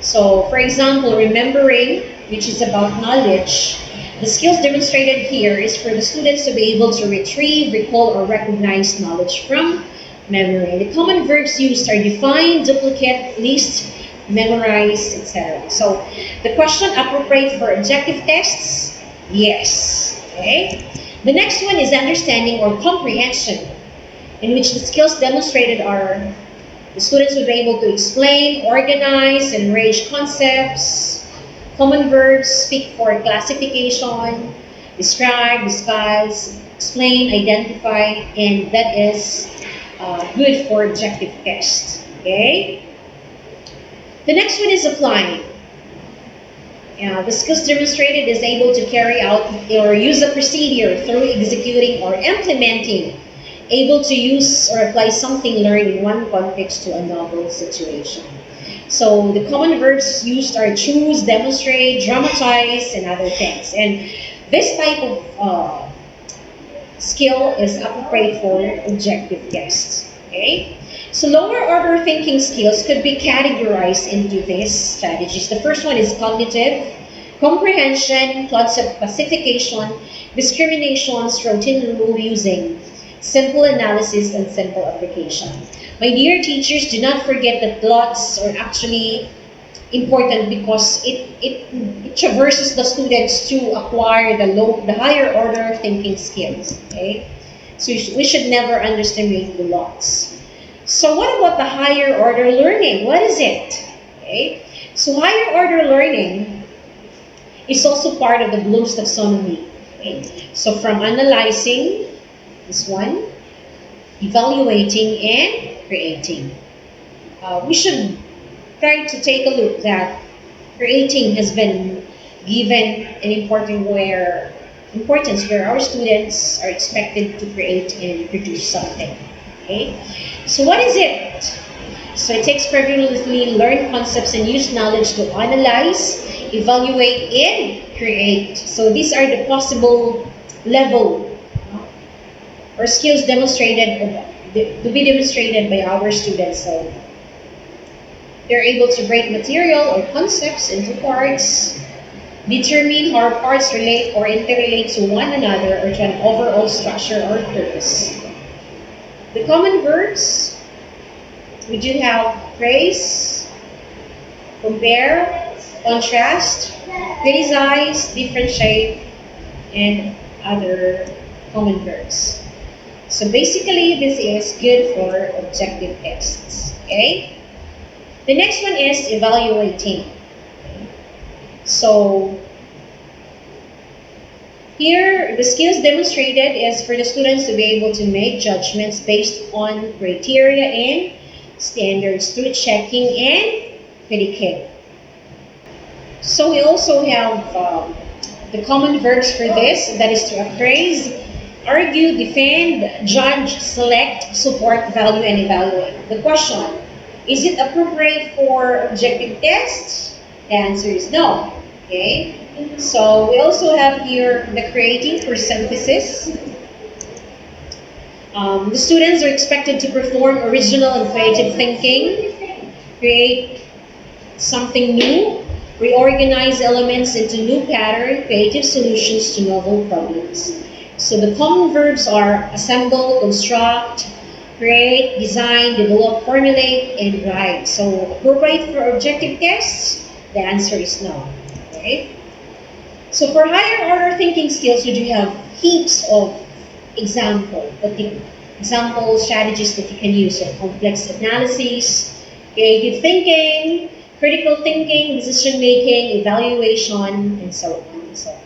So for example, remembering, which is about knowledge, the skills demonstrated here is for the students to be able to retrieve, recall, or recognize knowledge from memory. The common verbs used are define, duplicate, list, memorize, etc. So the question appropriate for objective tests? Yes. Okay. The next one is understanding or comprehension, in which the skills demonstrated are the students will be able to explain, organize, and arrange concepts. Common verbs speak for classification, describe, discuss, explain, identify, and that is good for objective tests. Okay? The next one is applying. The skills demonstrated is able to carry out or use a procedure through executing or implementing, able to use or apply something learned in one context to a novel situation. So the common verbs used are choose, demonstrate, dramatize, and other things. And this type of skill is appropriate for objective tests. Okay? So lower order thinking skills could be categorized into these strategies. The first one is cognitive, comprehension, concept classification, discriminations, routine rule using, simple analysis, and simple application. My dear teachers, do not forget that LOTs are actually important because it traverses the students to acquire the higher order thinking skills. Okay? So we should never underestimate the LOTs. So what about the higher order learning? What is it? Okay? So higher order learning is also part of the Bloom's taxonomy. Okay? So from analyzing, this one, evaluating, and creating. We should try to take a look that creating has been given an importance where our students are expected to create and produce something. Okay? So what is it? So it takes previously learned concepts and use knowledge to analyze, evaluate, and create. So these are the possible level or skills demonstrated to be demonstrated by our students. So they're able to break material or concepts into parts, determine how parts relate or interrelate to one another or to an overall structure or purpose. The common verbs, we do have praise, compare, contrast, criticize, differentiate, and other common verbs. So basically, this is good for objective tests. Okay. The next one is evaluating. So here, the skills demonstrated is for the students to be able to make judgments based on criteria and standards through checking and critiquing. So we also have the common verbs for this, that is to appraise, argue, defend, judge, select, support, value, and evaluate. The question, is it appropriate for objective tests? The answer is no. Okay. So we also have here the creating for synthesis. The students are expected to perform original and creative thinking, create something new, reorganize elements into new pattern, creative solutions to novel problems. So the common verbs are assemble, construct, create, design, develop, formulate, and write. So appropriate for objective tests? The answer is no. Okay? So for higher order thinking skills, you do have heaps of example strategies that you can use. So complex analysis, creative thinking, critical thinking, decision making, evaluation, and so on and so forth.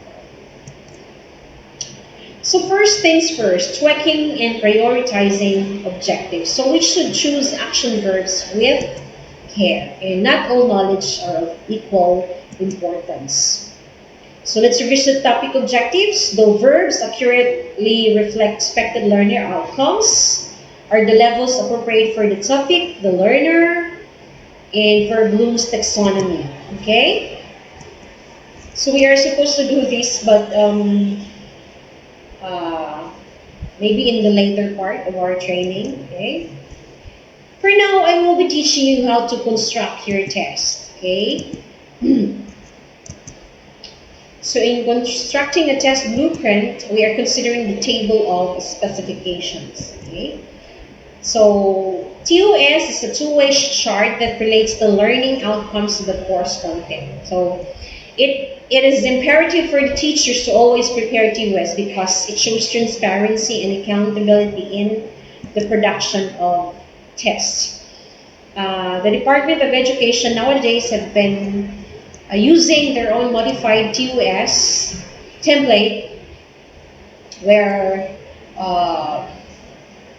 So first things first, tracking and prioritizing objectives. So we should choose action verbs with care, and not all knowledge are of equal importance. So let's revisit topic objectives. Though verbs accurately reflect expected learner outcomes, are the levels appropriate for the topic, the learner, and for Bloom's taxonomy. Okay? So we are supposed to do this, but maybe in the later part of our training. Okay? For now, I will be teaching you how to construct your test. Okay? So in constructing a test blueprint, we are considering the table of specifications. Okay? So TOS is a two-way chart that relates the learning outcomes to the course content. So it is imperative for the teachers to always prepare TOS because it shows transparency and accountability in the production of tests. The Department of Education nowadays have been using their own modified TOS template where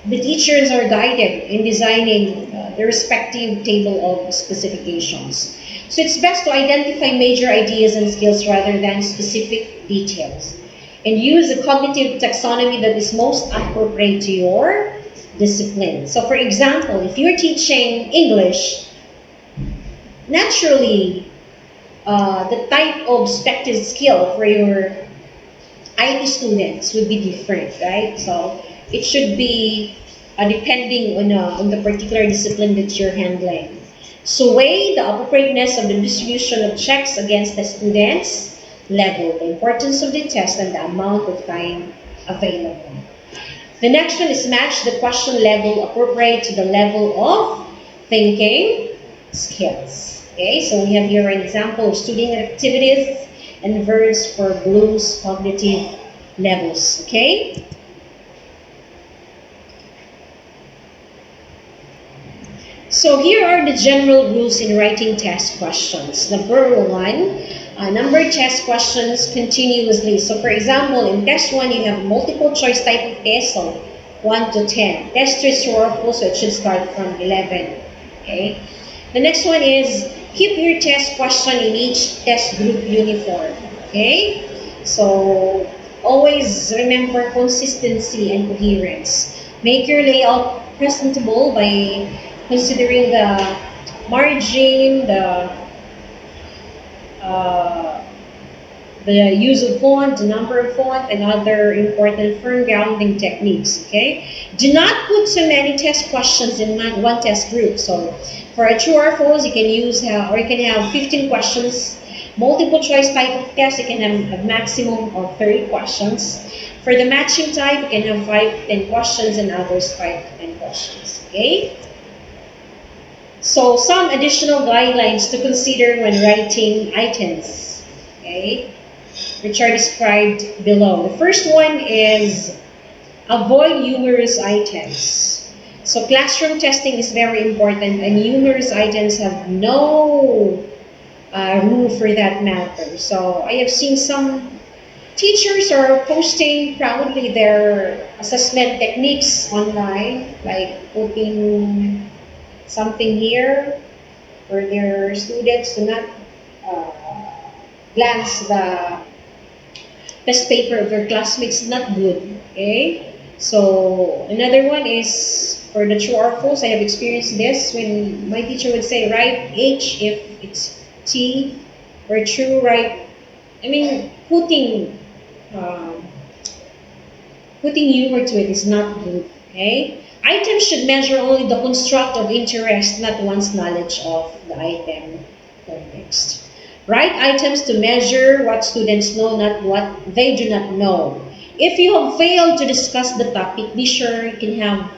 the teachers are guided in designing the respective table of specifications. So it's best to identify major ideas and skills rather than specific details, and use a cognitive taxonomy that is most appropriate to your discipline. So for example, if you're teaching English, naturally the type of expected skill for your IT students would be different, right? So it should be depending on the particular discipline that you're handling. So weigh the appropriateness of the distribution of checks against the student's level, the importance of the test, and the amount of time available. The next one is match the question level appropriate to the level of thinking skills. Okay, so we have here an example of student activities and verbs for Bloom's cognitive levels. Okay. So here are the general rules in writing test questions. Number one, number test questions continuously. So for example, in test 1, you have multiple choice type of test, so 1 to 10. Test 2 is true or false, so it should start from 11. Okay. The next one is keep your test question in each test group uniform. Okay. So always remember consistency and coherence. Make your layout presentable by considering the margin, the use of font, the number of font, and other important firm grounding techniques. Okay. Do not put so many test questions in one test group. So for a true or false, you can use or you can have 15 questions. Multiple choice type of test, you can have a maximum of 30 questions. For the matching type, you can have 5 to 10 questions, and others 5 to 10 questions. Okay. So some additional guidelines to consider when writing items. Okay. which are described below. The first one is avoid humorous items. So classroom testing is very important, and humorous items have no rule for that matter. So I have seen some teachers are posting proudly their assessment techniques online, like putting something here for their students to not glance the test paper of their classmates. Not good. Okay. So another one is for the true or false. I have experienced this when my teacher would say write H if it's T, or true write. I mean, um, putting humor to it is not good. Okay. Items should measure only the construct of interest, not one's knowledge of the item context. Write items to measure what students know, not what they do not know. If you have failed to discuss the topic, be sure you can have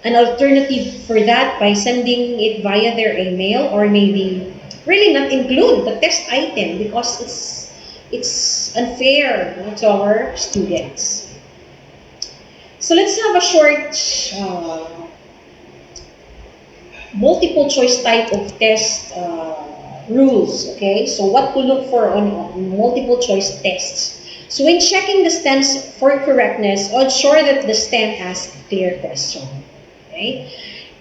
an alternative for that by sending it via their email, or maybe really not include the test item because it's unfair to our students. So let's have a short multiple choice type of test rules. Okay, so what to look for on multiple choice tests. So when checking the stems for correctness, ensure that the stem asks clear question. Okay,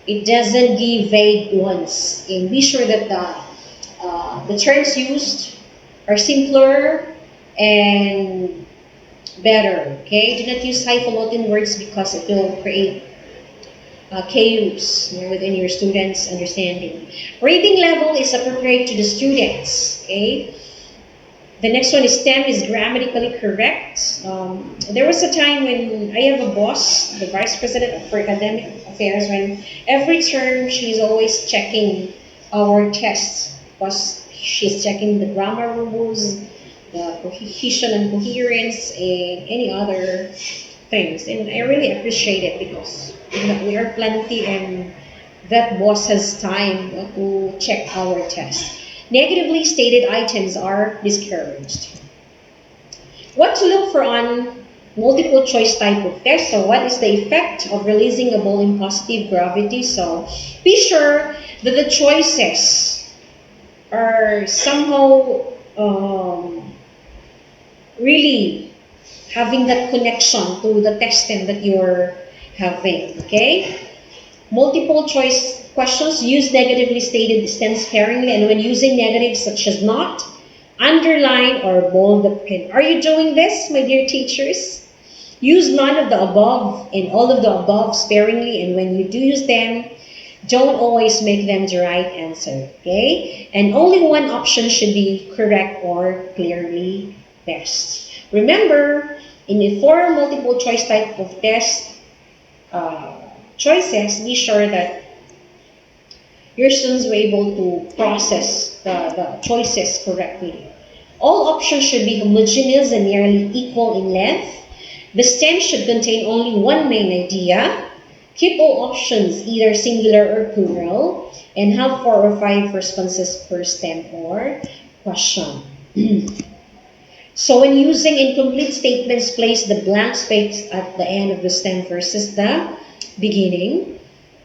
it doesn't give vague ones, and be sure that the terms used are simpler and better. Okay, do not use highfalutin words because it will create chaos within your students' understanding. Rating level is appropriate to the students. Okay. The next one is STEM is grammatically correct. There was a time when I have a boss, the vice president for academic affairs, when every term she's always checking our tests because she's checking the grammar rules, the cohesion and coherence, and any other things. And I really appreciate it because we are plenty and that boss has time to check our tests. Negatively stated items are discouraged. What to look for on multiple choice type of test? So what is the effect of releasing a ball in positive gravity? So be sure that the choices are somehow really having that connection to the test stem that you're having. Okay? Multiple choice questions use negatively stated stems sparingly, and when using negatives such as not, underline, or bold the print. Are you doing this, my dear teachers? Use none of the above and all of the above sparingly, and when you do use them, don't always make them the right answer. Okay? And only one option should be correct or clearly best. Remember, in the four multiple choice type of test choices, be sure that your students were able to process the choices correctly. All options should be homogeneous and nearly equal in length. The stem should contain only one main idea. Keep all options either singular or plural, and have 4 or 5 responses per stem or question. So when using incomplete statements, place the blank space at the end of the stem versus the beginning.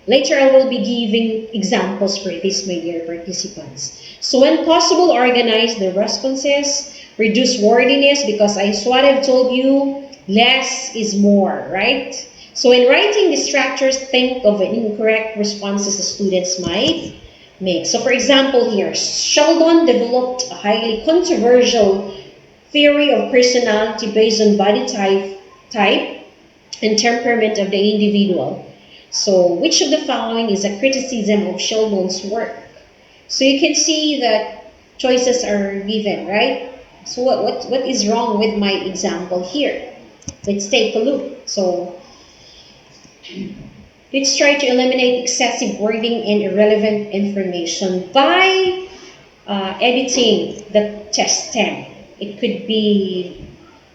Later, I will be giving examples for this, my dear participants. So when possible, organize the responses, reduce wordiness, because as what I've told you, less is more, right? So in writing distractors, think of an incorrect responses the students might make. So for example here, Sheldon developed a highly controversial theory of personality based on body type and temperament of the individual. So which of the following is a criticism of Sheldon's work? So you can see that choices are given, right? So what is wrong with my example here? Let's take a look. So let's try to eliminate excessive wording and irrelevant information by editing the test stem. It could be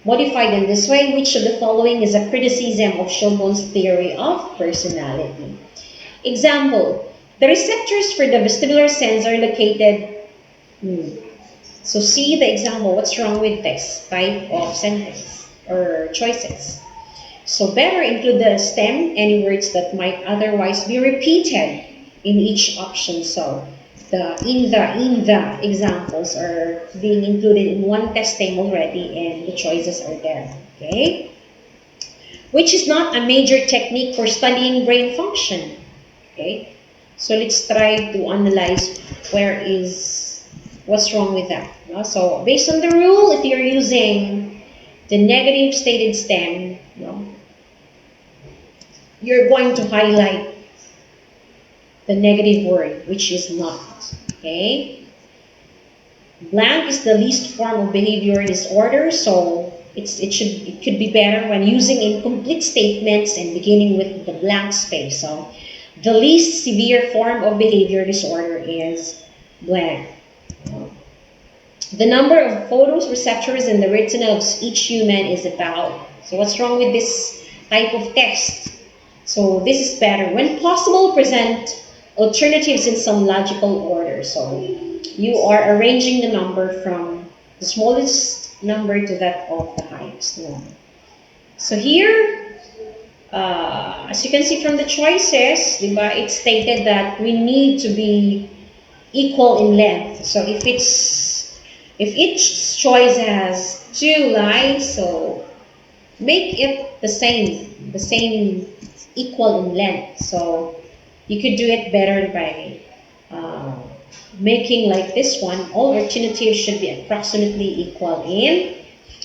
modified in this way. Which of the following is a criticism of Sheldon's theory of personality? Example, the receptors for the vestibular sense are located So see the example, what's wrong with this type of sentence or choices? So better include the stem, any words that might otherwise be repeated in each option. So the in the examples are being included in one testing already and the choices are there. Okay? Which is not a major technique for studying brain function. Okay? So let's try to analyze what's wrong with that. So based on the rule, if you're using the negative stated stem, you're going to highlight the negative word, which is not. Okay? Blank is the least form of behavior disorder, so it could be better when using incomplete statements and beginning with the blank space. So the least severe form of behavior disorder is blank. The number of photoreceptors in the retina of each human is about. So what's wrong with this type of test? So this is better. When possible, present alternatives in some logical order. So you are arranging the number from the smallest number to that of the highest number. So here, as you can see from the choices, it's stated that we need to be equal in length. So if each choice has 2 lines, so make it the same equal in length. So you could do it better by making like this one. All alternatives should be approximately equal in.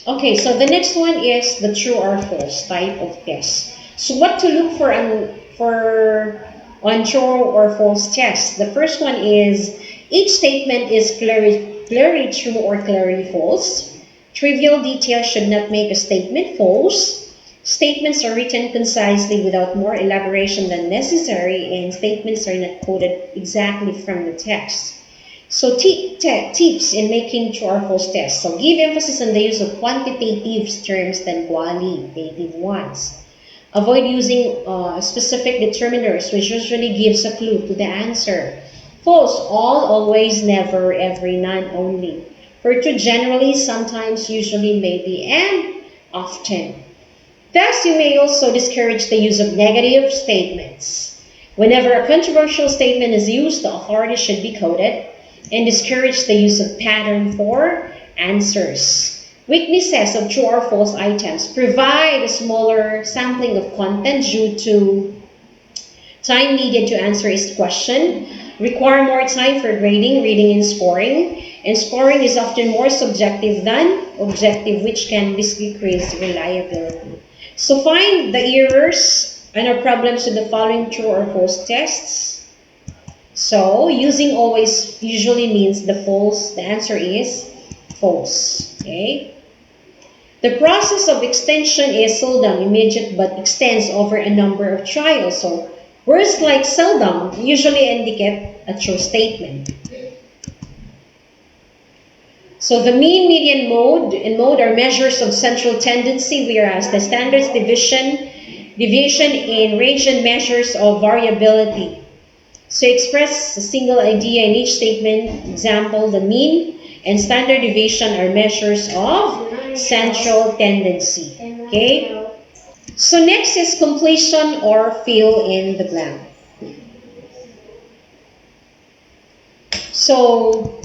Okay, so the next one is the true or false type of test. So what to look for on true or false test? The first one is each statement is clearly true or clearly false. Trivial details should not make a statement false. Statements are written concisely without more elaboration than necessary, and statements are not quoted exactly from the text. So tips in making true or false tests. So give emphasis on the use of quantitative terms than qualitative ones. Avoid using specific determiners, which usually gives a clue to the answer. False, all, always, never, every, none, only. For true, generally, sometimes, usually, maybe, and often. Thus, you may also discourage the use of negative statements. Whenever a controversial statement is used, the authority should be quoted, and discourage the use of pattern for answers. Weaknesses of true or false items. Provide a smaller sampling of content due to time needed to answer each question. Require more time for grading, reading, and scoring. And scoring is often more subjective than objective, which can decrease reliability. So find the errors and or problems with the following true or false tests. So using always usually means the answer is false. Okay? The process of extension is seldom immediate but extends over a number of trials. So words like seldom usually indicate a true statement. So the mean, median, and mode are measures of central tendency, whereas the standards deviation in range and measures of variability. So express a single idea in each statement. Example, the mean and standard deviation are measures of central tendency. Okay? So next is completion or fill in the blank. So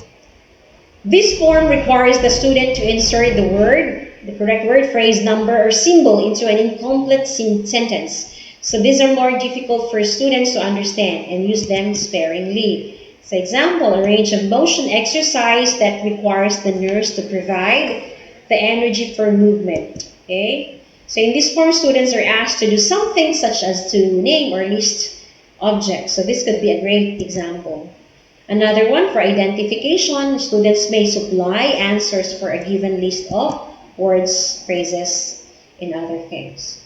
this form requires the student to insert the correct word, phrase, number, or symbol into an incomplete sentence. So these are more difficult for students to understand and use them sparingly. For example, a range of motion exercise that requires the nurse to provide the energy for movement. Okay? So in this form, students are asked to do something such as to name or list objects. So this could be a great example. Another one, for identification, students may supply answers for a given list of words, phrases, and other things.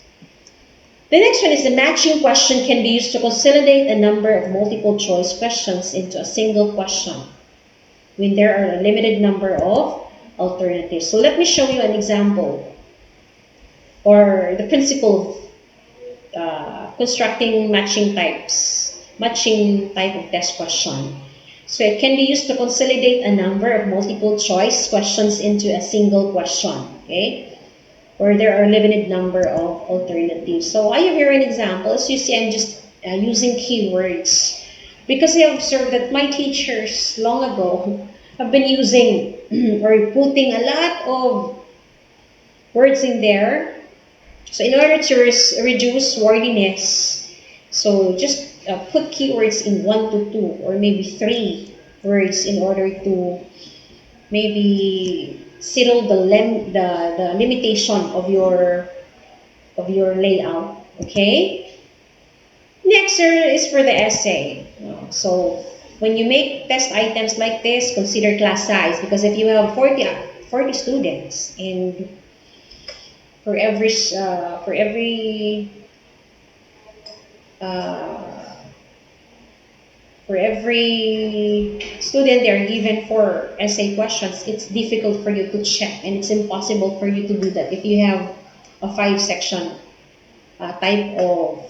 The next one is the matching question can be used to consolidate a number of multiple choice questions into a single question when there are a limited number of alternatives. So let me show you an example or the principle of constructing matching type of test question. So it can be used to consolidate a number of multiple choice questions into a single question, okay? Where there are a limited number of alternatives. So I have here an example. As you see, I'm just using keywords because I observed that my teachers long ago have been using or putting a lot of words in there. So in order to reduce wordiness, so just put keywords in 1 to 2 or maybe 3 words in order to maybe settle the limitation of your layout. Okay. Next is for the essay. So when you make test items like this, consider class size because if you have 40 students and for every uh, for every student they are given 4 essay questions, it's difficult for you to check and it's impossible for you to do that if you have a 5 section type of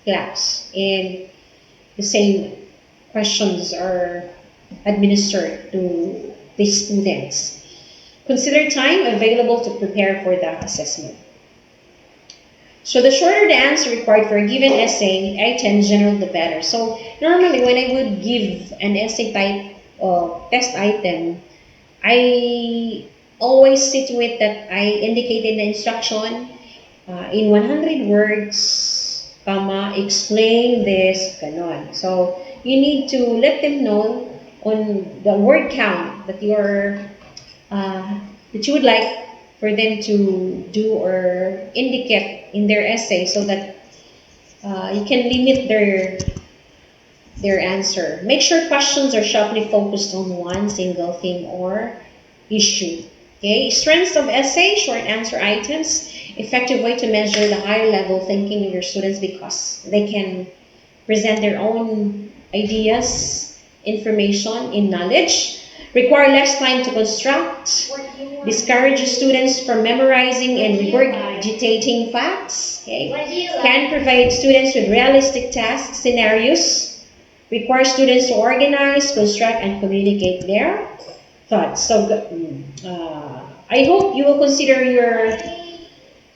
class and the same questions are administered to the students. Consider time available to prepare for the assessment. So the shorter the answer required for a given essay item, generally the better. So normally when I would give an essay type of test item, I always see to it that I indicate in the instruction in 100 words, comma, explain this, ganon. So you need to let them know on the word count uh, that you would like for them to do or indicate in their essay so that you can limit their answer. Make sure questions are sharply focused on one single theme or issue. Okay, strengths of essay, short answer items, effective way to measure the higher level thinking of your students because they can present their own ideas, information, in knowledge, require less time to construct, discourage students from memorizing and regurgitating facts, okay, can provide students with realistic task scenarios, require students to organize, construct, and communicate their thoughts. So I hope you will consider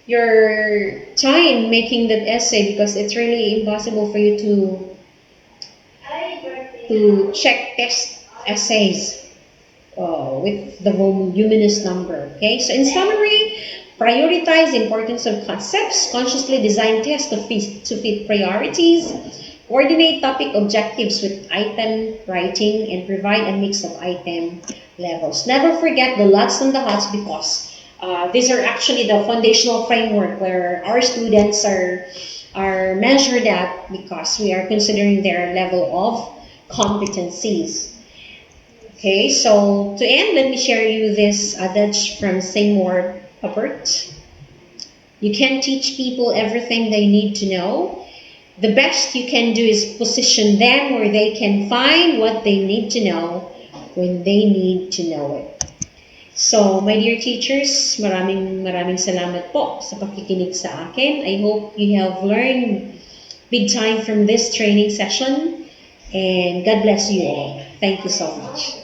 your time making that essay because it's really impossible for you to check test essays with the voluminous number. Okay, so in summary, prioritize the importance of concepts, consciously design tests to fit priorities, coordinate topic objectives with item writing, and provide a mix of item levels. Never forget the lots and the hots because these are actually the foundational framework where our students are measured at because we are considering their level of competencies. Okay, so to end, let me share you this adage from Seymour Papert. You can teach people everything they need to know. The best you can do is position them where they can find what they need to know when they need to know it. So, my dear teachers, maraming salamat po sa pakikinig sa akin. I hope you have learned big time from this training session and God bless you all. Thank you so much.